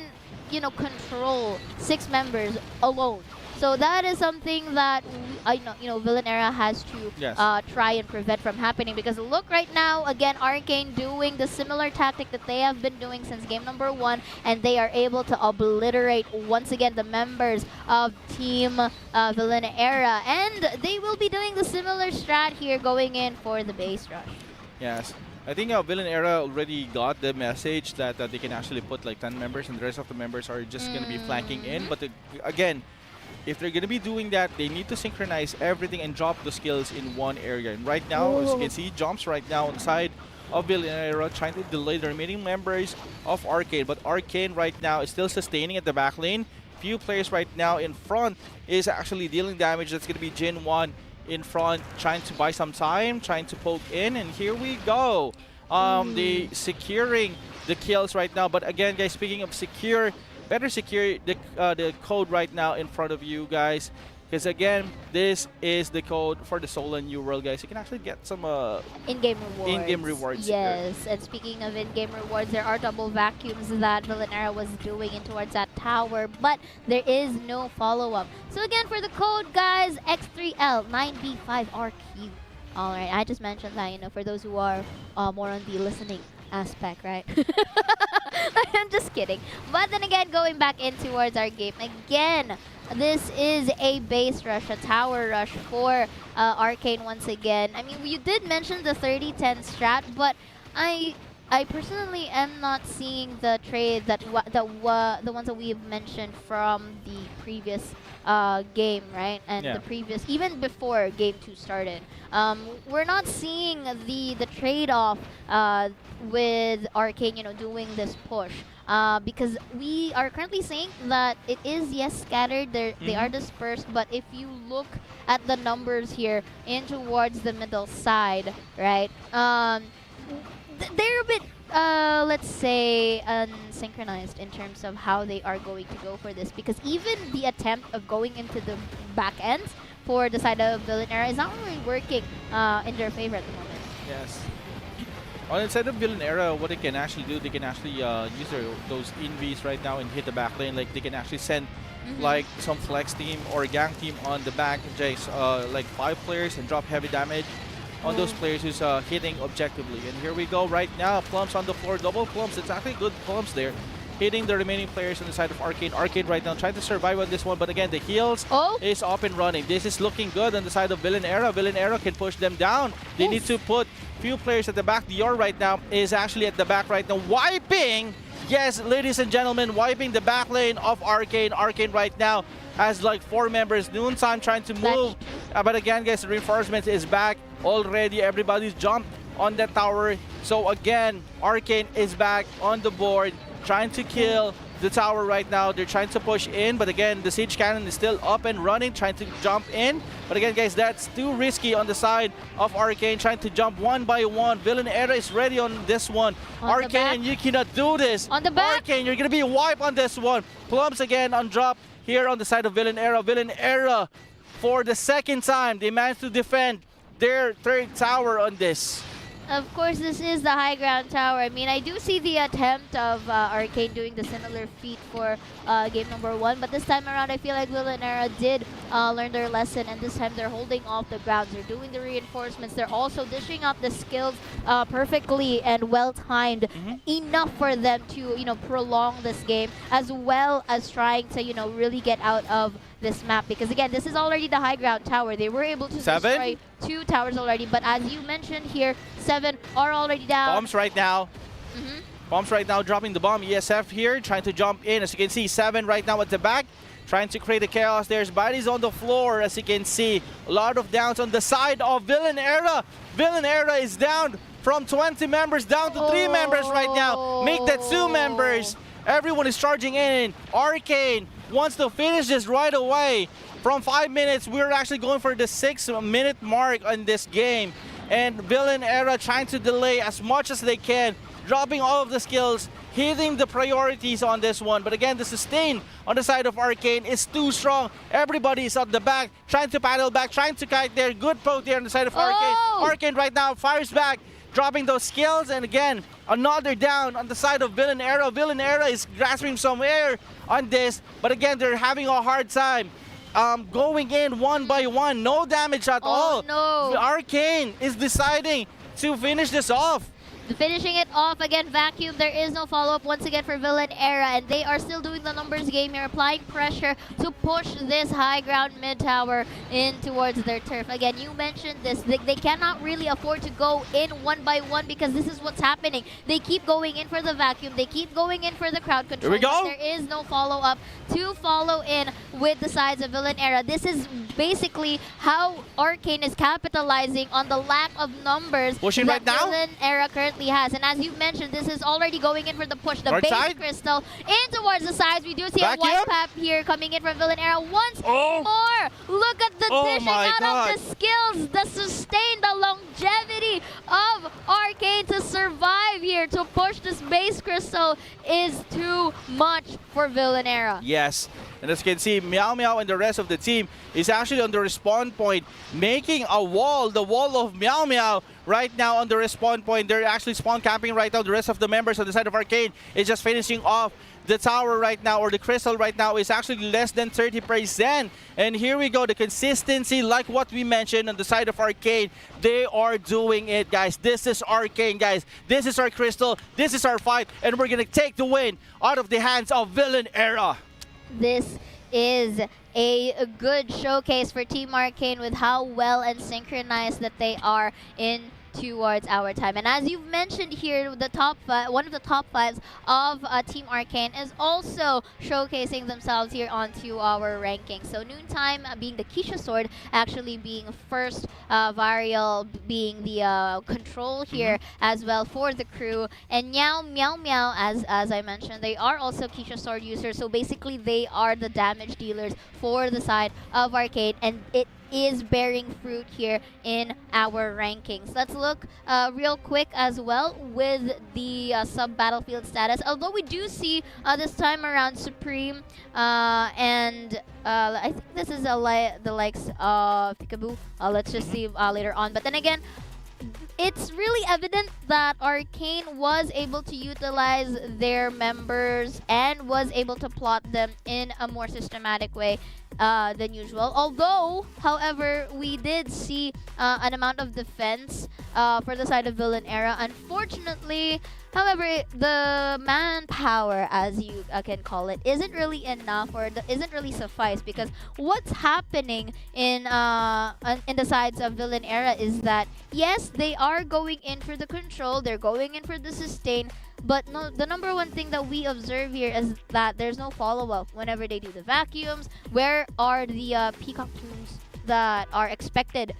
control 6 members alone. So that is something that Villanera has to Yes. try and prevent from happening. Because look right now, again, Arcane doing the similar tactic that they have been doing since game number 1, and they are able to obliterate once again the members of Team Villanera, and they will be doing the similar strat here, going in for the base rush. Yes. I think Villain Era already got the message that they can actually put like 10 members and the rest of the members are just going to be flanking in. But again, if they're going to be doing that, they need to synchronize everything and drop the skills in one area. And right now, as you can see, jumps right now on the side of Villain Era, trying to delay the remaining members of Arcane. But Arcane right now is still sustaining at the back lane. Few players right now in front is actually dealing damage. That's going to be Jin 1 in front, trying to buy some time, trying to poke in, and here we go. They securing the kills right now. But again, guys, speaking of secure, better secure the code right now in front of you guys, because again, this is the code for the Soul and New World, guys. You can actually get some in-game rewards. In-game rewards. Yes, and speaking of in-game rewards, there are double vacuums that Villanera was doing in towards that tower, but there is no follow-up. So again, for the code, guys, X3L9B5RQ. All right, I just mentioned that, for those who are more on the listening aspect, right? I'm just kidding. But then again, going back in towards our game, again, this is a base rush, a tower rush for Arcane once again. I mean, you did mention the 30-10 strat, but I personally am not seeing the trade that the ones that we've mentioned from the previous game, right? And the previous, even before game 2 started. We're not seeing the trade-off with Arcane, doing this push. Because we are currently saying that it is, yes, scattered, they are dispersed, but if you look at the numbers here in towards the middle side, right, they're a bit, let's say, unsynchronized in terms of how they are going to go for this, because even the attempt of going into the back end for the side of Villanera is not really working in their favor at the moment. Yes. On the side of Villain Era, what they can actually do, they can actually use those invis right now and hit the back lane. Like they can actually send like some flex team or gang team on the back, Jace, like 5 players and drop heavy damage on those players who's hitting objectively. And here we go right now, Plums on the floor, double Plums. It's actually good Plums there, hitting the remaining players on the side of Arcane. Arcane right now trying to survive on this one, but again, the heals is up and running. This is looking good on the side of Villain Era. Villain Era can push them down. They need to put few players at the back. Dior right now is actually at the back right now, wiping, yes, ladies and gentlemen, wiping the back lane of Arcane. Arcane right now has like 4 members. Noontime trying to move, but again, guys, the reinforcement is back already. Everybody's jumped on that tower. So again, Arcane is back on the board, trying to kill the tower right now. They're trying to push in, but again, the siege cannon is still up and running, trying to jump in. But again, guys, that's too risky on the side of Arcane, trying to jump one by one. Villain Era is ready on this one. Arcane, you cannot do this. On the back. Arcane, you're going to be wiped on this one. Plums again on drop here on the side of Villain Era. Villain Era, for the second time, they managed to defend their 3rd tower on this. Of course, this is the high ground tower. I mean, I do see the attempt of Arcane doing the similar feat for game number 1, but this time around, I feel like Villanera did learn their lesson, and this time they're holding off the grounds. They're doing the reinforcements. They're also dishing out the skills perfectly and well-timed, enough for them to, prolong this game, as well as trying to, really get out of this map, because again, this is already the high ground tower. They were able to destroy 2 towers already, but as you mentioned here, 7 are already down. Bombs right now. Bombs right now, dropping the bomb. ESF here, trying to jump in. As you can see, 7 right now at the back, trying to create a chaos. There's bodies on the floor, as you can see. A lot of downs on the side of Villain Era. Villain Era is down from 20 members down to 3 members right now. Make that 2 members. Everyone is charging in. Arcane wants to finish this right away. From 5 minutes, we're actually going for the 6-minute mark on this game. And Villain Era trying to delay as much as they can, dropping all of the skills, hitting the priorities on this one. But again, the sustain on the side of Arcane is too strong. Everybody is at the back, trying to paddle back, trying to kite there. Good poke there on the side of Arcane. Arcane right now fires back, dropping those skills, and again, another down on the side of Villain Era. Villain Era is grasping some air on this, but again, they're having a hard time going in one by one. No damage at all. No. The Arcane is deciding to finish this off. Finishing it off again, Vacuum. There is no follow-up once again for Villain Era, and they are still doing the numbers game here, applying pressure to push this high ground mid tower in towards their turf. Again, you mentioned this. They cannot really afford to go in one by one because this is what's happening. They keep going in for the Vacuum. They keep going in for the crowd control. Here we go. But there is no follow-up to follow in with the sides of Villain Era. This is basically how Arcane is capitalizing on the lack of numbers Pushing that right now? Villain Era currently has. And as you mentioned, this is already going in for the push. The Right base side? crystal in towards the sides. We do see Vacuum? a wipe up here coming in from Villain Era once Oh. more. Look at the Oh dishing my out God. of the skills, the sustain, the longevity of Arcane to survive here, to push this base crystal is too much for Villain Era. Yes, and as you can see, Meow Meow and the rest of the team is actually on the respawn point, making a wall, the wall of Meow Meow right now on the respawn point. They're actually spawn camping right now. The rest of the members on the side of Arcane is just finishing off the tower right now, or the crystal right now is actually less than 30%. And here we go, the consistency, like what we mentioned on the side of Arcane, they are doing it, guys. This is Arcane, guys. This is our crystal, this is our fight, and we're gonna take the win out of the hands of Villain Era. This is a good showcase for Team Arcane with how well and synchronized that they are in towards our time. And as you've mentioned here, the top one of the top fives of Team Arcane is also showcasing themselves here onto our ranking. So Noontime being the Keisha sword, actually being first, Varial being the control here as well for the crew, and Meow Meow, as I mentioned, they are also Keisha sword users. So basically they are the damage dealers for the side of Arcane, and it is bearing fruit here in our rankings. Let's look real quick as well with the sub-battlefield status. Although we do see this time around Supreme and I think this is the likes of Peekaboo. Let's just see later on. But then again, it's really evident that Arcane was able to utilize their members and was able to plot them in a more systematic way than usual. Although, however, we did see an amount of defense for the side of Villain Era. Unfortunately, however, the manpower, as you can call it, isn't really enough, or isn't really suffice, because what's happening in the sides of Villain Era is that yes, they are going in for the control, they're going in for the sustain, but no, the number one thing that we observe here is that there's no follow-up whenever they do the vacuums. Where are the peacock tunes that are expected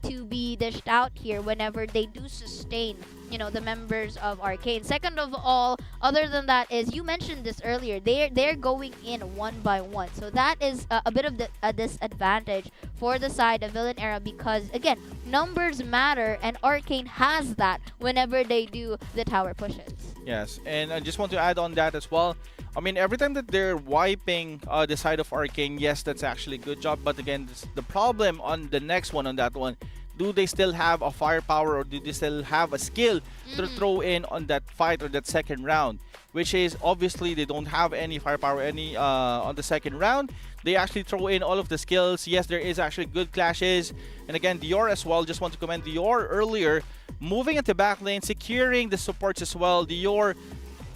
to be dished out here whenever they do sustain, you know, the members of Arcane? Second of all, other than that, is you mentioned this earlier, they're going in one by one, so that is a bit of a disadvantage for the side of Villain Era, because again, numbers matter, and Arcane has that whenever they do the tower pushes. Yes, and I just want to add on that as well. I mean, every time that they're wiping the side of Arcane, yes, that's actually a good job. But again, the problem on the next one, on that one, do they still have a firepower, or do they still have a skill to throw in on that fight or that second round? Which is, obviously, they don't have any firepower on the second round. They actually throw in all of the skills. Yes, there is actually good clashes. And again, Dior as well, just want to commend Dior earlier, moving into back lane, securing the supports as well. Dior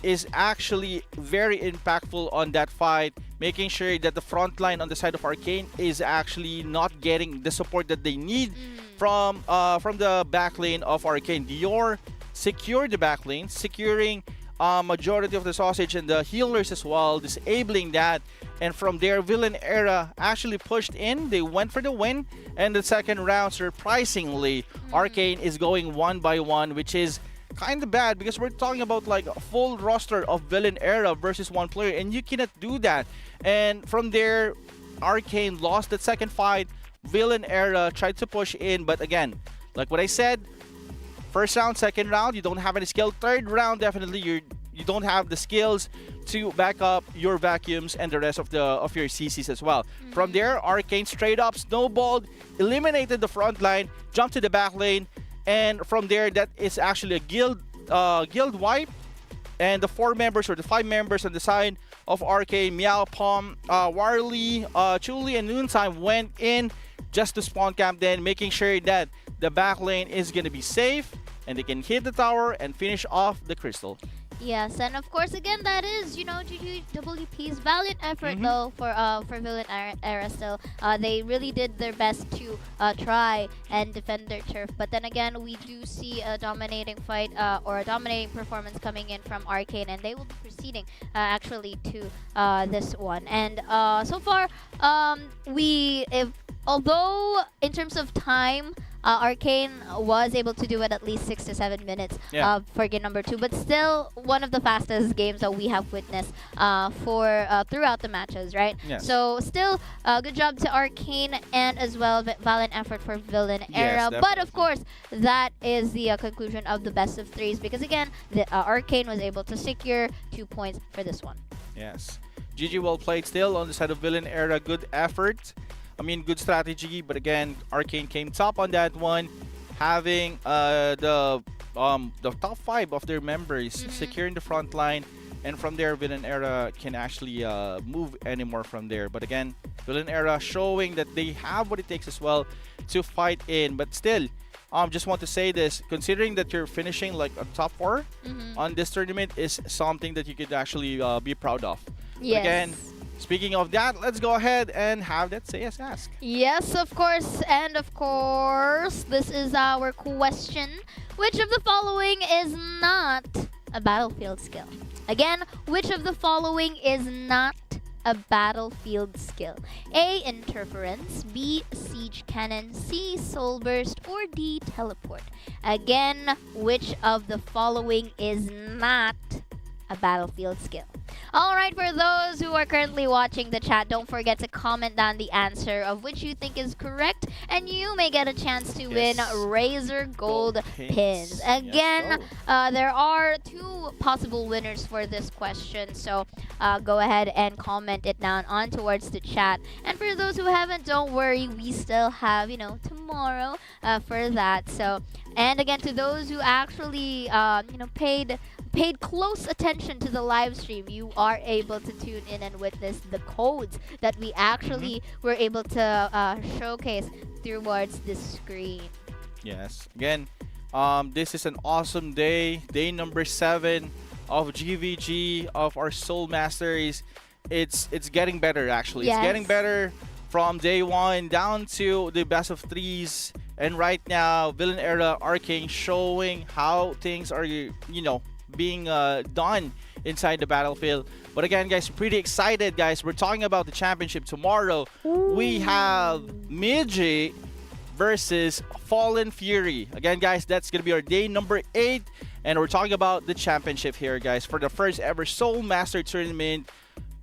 is actually very impactful on that fight, making sure that the front line on the side of Arcane is actually not getting the support that they need from the back lane of Arcane. Dior secured the back lane, securing majority of the sausage and the healers as well, disabling that. And from there, Villain Era actually pushed in. They went for the win. And the second round, surprisingly, Arcane is going one by one, which is kind of bad, because we're talking about like a full roster of Villain Era versus one player, and you cannot do that. And from there, Arcane lost that second fight. Villain Era tried to push in, but again, like what I said, first round, second round, you don't have any skill. Third round, definitely you don't have the skills to back up your vacuums and the rest of your CCs as well. From there, Arcane straight up snowballed, eliminated the front line, jumped to the back lane, and from there, that is actually a guild wipe. and the 4 members or the 5 members on the side of Arcane, Meow, Palm, Warley, Chuli, and Noontime went in just to spawn camp, then making sure that the back lane is going to be safe and they can hit the tower and finish off the crystal. Yes, and of course, again, that is, GGWP's valiant effort though for Villain Era still. They really did their best to try and defend their turf, but then again, we do see a dominating fight or a dominating performance coming in from Arcane, and they will be proceeding actually to this one. And so far, although in terms of time, Arcane was able to do it at least 6 to 7 minutes for game number 2, but still one of the fastest games that we have witnessed throughout the matches, right? Yes. So still, good job to Arcane and as well valiant effort for Villain Era. Yes, But of course, that is the conclusion of the best of 3s because again, the Arcane was able to secure 2 points for this one. Yes. GG well played still on the side of Villain Era. Good effort. I mean, good strategy, but again, Arcane came top on that one, having the top 5 of their members securing the front line, and from there, Villain Era can actually move anymore from there. But again, Villain Era showing that they have what it takes as well to fight in. But still, just want to say this: considering that you're finishing like a top 4 on this tournament is something that you could actually be proud of. Yes. But again, speaking of that, let's go ahead and have that Say Yes Ask. Yes, of course. And of course, this is our question. Which of the following is not a battlefield skill? Again, which of the following is not a battlefield skill? A. Interference. B. Siege Cannon. C. Soul Burst. Or D. Teleport. Again, which of the following is not a battlefield skill? Alright, for those who are currently watching the chat, don't forget to comment down the answer of which you think is correct, and you may get a chance to win Razor Gold Pins. Again, there are 2 possible winners for this question, so go ahead and comment it down on towards the chat. And for those who haven't, don't worry, we still have, tomorrow for that. So, and again, to those who actually, paid close attention to the live stream, you are able to tune in and witness the codes that we actually were able to showcase towards the screen. Yes. Again, this is an awesome day. Day number 7 of GVG, of our Soul Masters. It's getting better, actually. Yes. It's getting better from day 1 down to the best of 3s. And right now, Villain Era, Arcane showing how things are, being done inside the battlefield. But again, guys, pretty excited, guys. We're talking about the championship tomorrow. We have Midge versus Fallen Fury. Again, guys, that's gonna be our day number 8, and we're talking about the championship here, guys, for the first ever Soul Master tournament.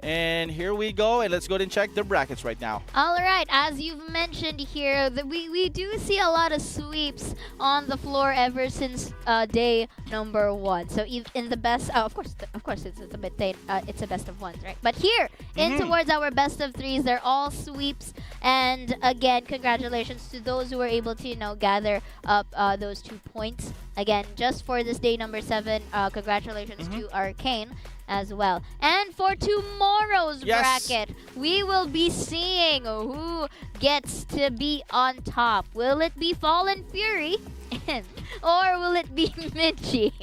And here we go, and let's go ahead and check the brackets right now. All right, as you've mentioned here, we do see a lot of sweeps on the floor ever since day number 1. So in the best, of course, it's a best of 1s, right? But here, in towards our best of 3s, they're all sweeps. And again, congratulations to those who were able to gather up those 2 points. Again, just for this day number 7, congratulations to Arcane as well. And for tomorrow's bracket, we will be seeing who gets to be on top. Will it be Fallen Fury or will it be Midge?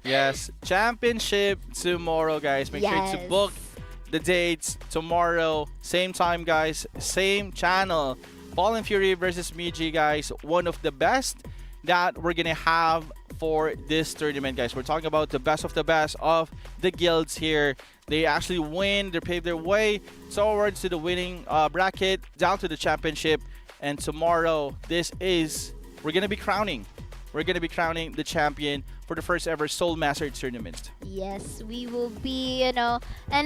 Yes, championship tomorrow, guys. Make sure to book the dates tomorrow. Same time, guys. Same channel. Fallen Fury versus Midge, guys. One of the best that we're gonna have for this tournament, guys. We're talking about the best of the guilds here. They actually win. They pave their way towards to the winning bracket, down to the championship. And tomorrow, we're gonna be crowning. We're gonna be crowning the champion for the first ever Soul Master tournament. Yes, we will be, and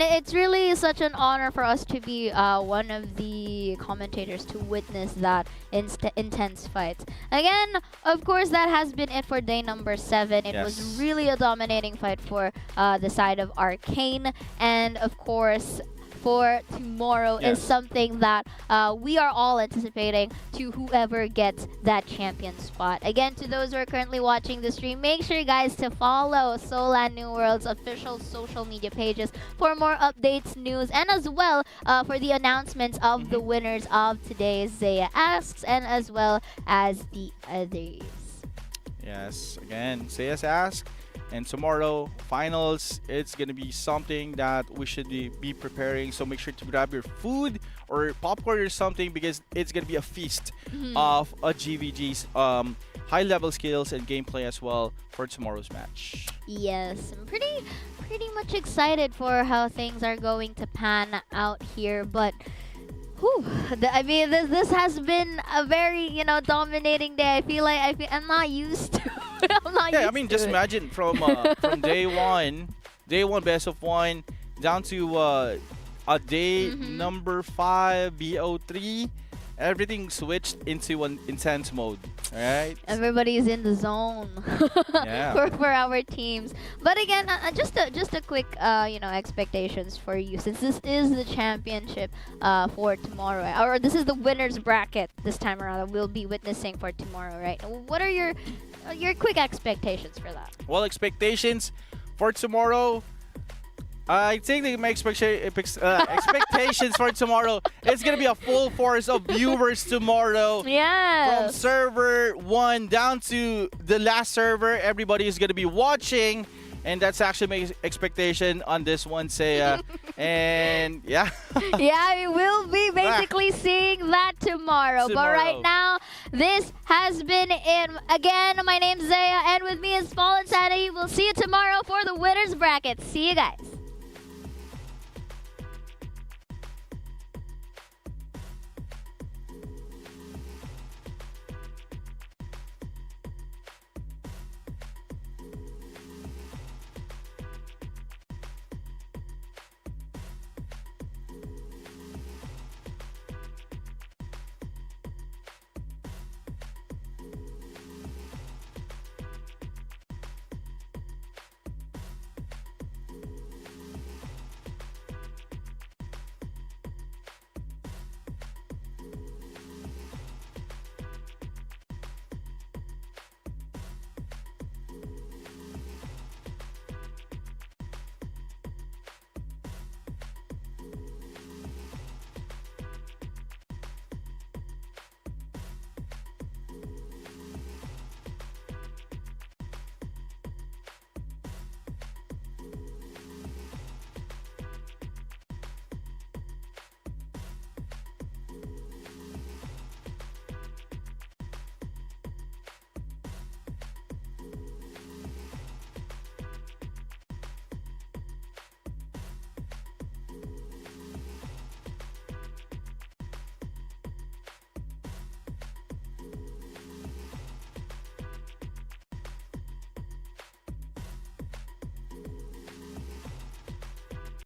it's really such an honor for us to be one of the commentators to witness that intense fight. Again, of course, that has been it for day number 7. It was really a dominating fight for the side of Arcane, and of course, for tomorrow is Yes. something that we are all anticipating to whoever gets that champion spot. Again, to those who are currently watching the stream, make sure guys to follow Solan New World's official social media pages for more updates, news, and as well for the announcements of the winners of today's Zaya Asks and as well as the others. Yes, again, say as ask. And tomorrow, finals, it's going to be something that we should be preparing. So make sure to grab your food or popcorn or something because it's going to be a feast of a GVG's high-level skills and gameplay as well for tomorrow's match. Yes, I'm pretty much excited for how things are going to pan out here, but whew, I mean, this has been a very, dominating day. I feel like I'm not used to it. I'm not Yeah, used I mean, to just it. imagine from day one best of one, down to a day number 5 BO3, everything switched into an intense mode. All right. Everybody's in the zone Yeah. for our teams. But again, just a quick expectations for you, since this is the championship for tomorrow, or this is the winners bracket this time around that we'll be witnessing for tomorrow, right? What are your quick expectations for that? Well, expectations for tomorrow. I think that my expectations for tomorrow is gonna be a full force of viewers tomorrow. From Yeah. server 1 down to the last server, everybody is gonna be watching, and that's actually my expectation on this one, Saya. And yeah. Yeah, we will be basically seeing that tomorrow. But right Tomorrow. now, this has been it. Again, my name's Zaya, and with me is Paul and Sandy. We'll see you tomorrow for the winners bracket. See you guys.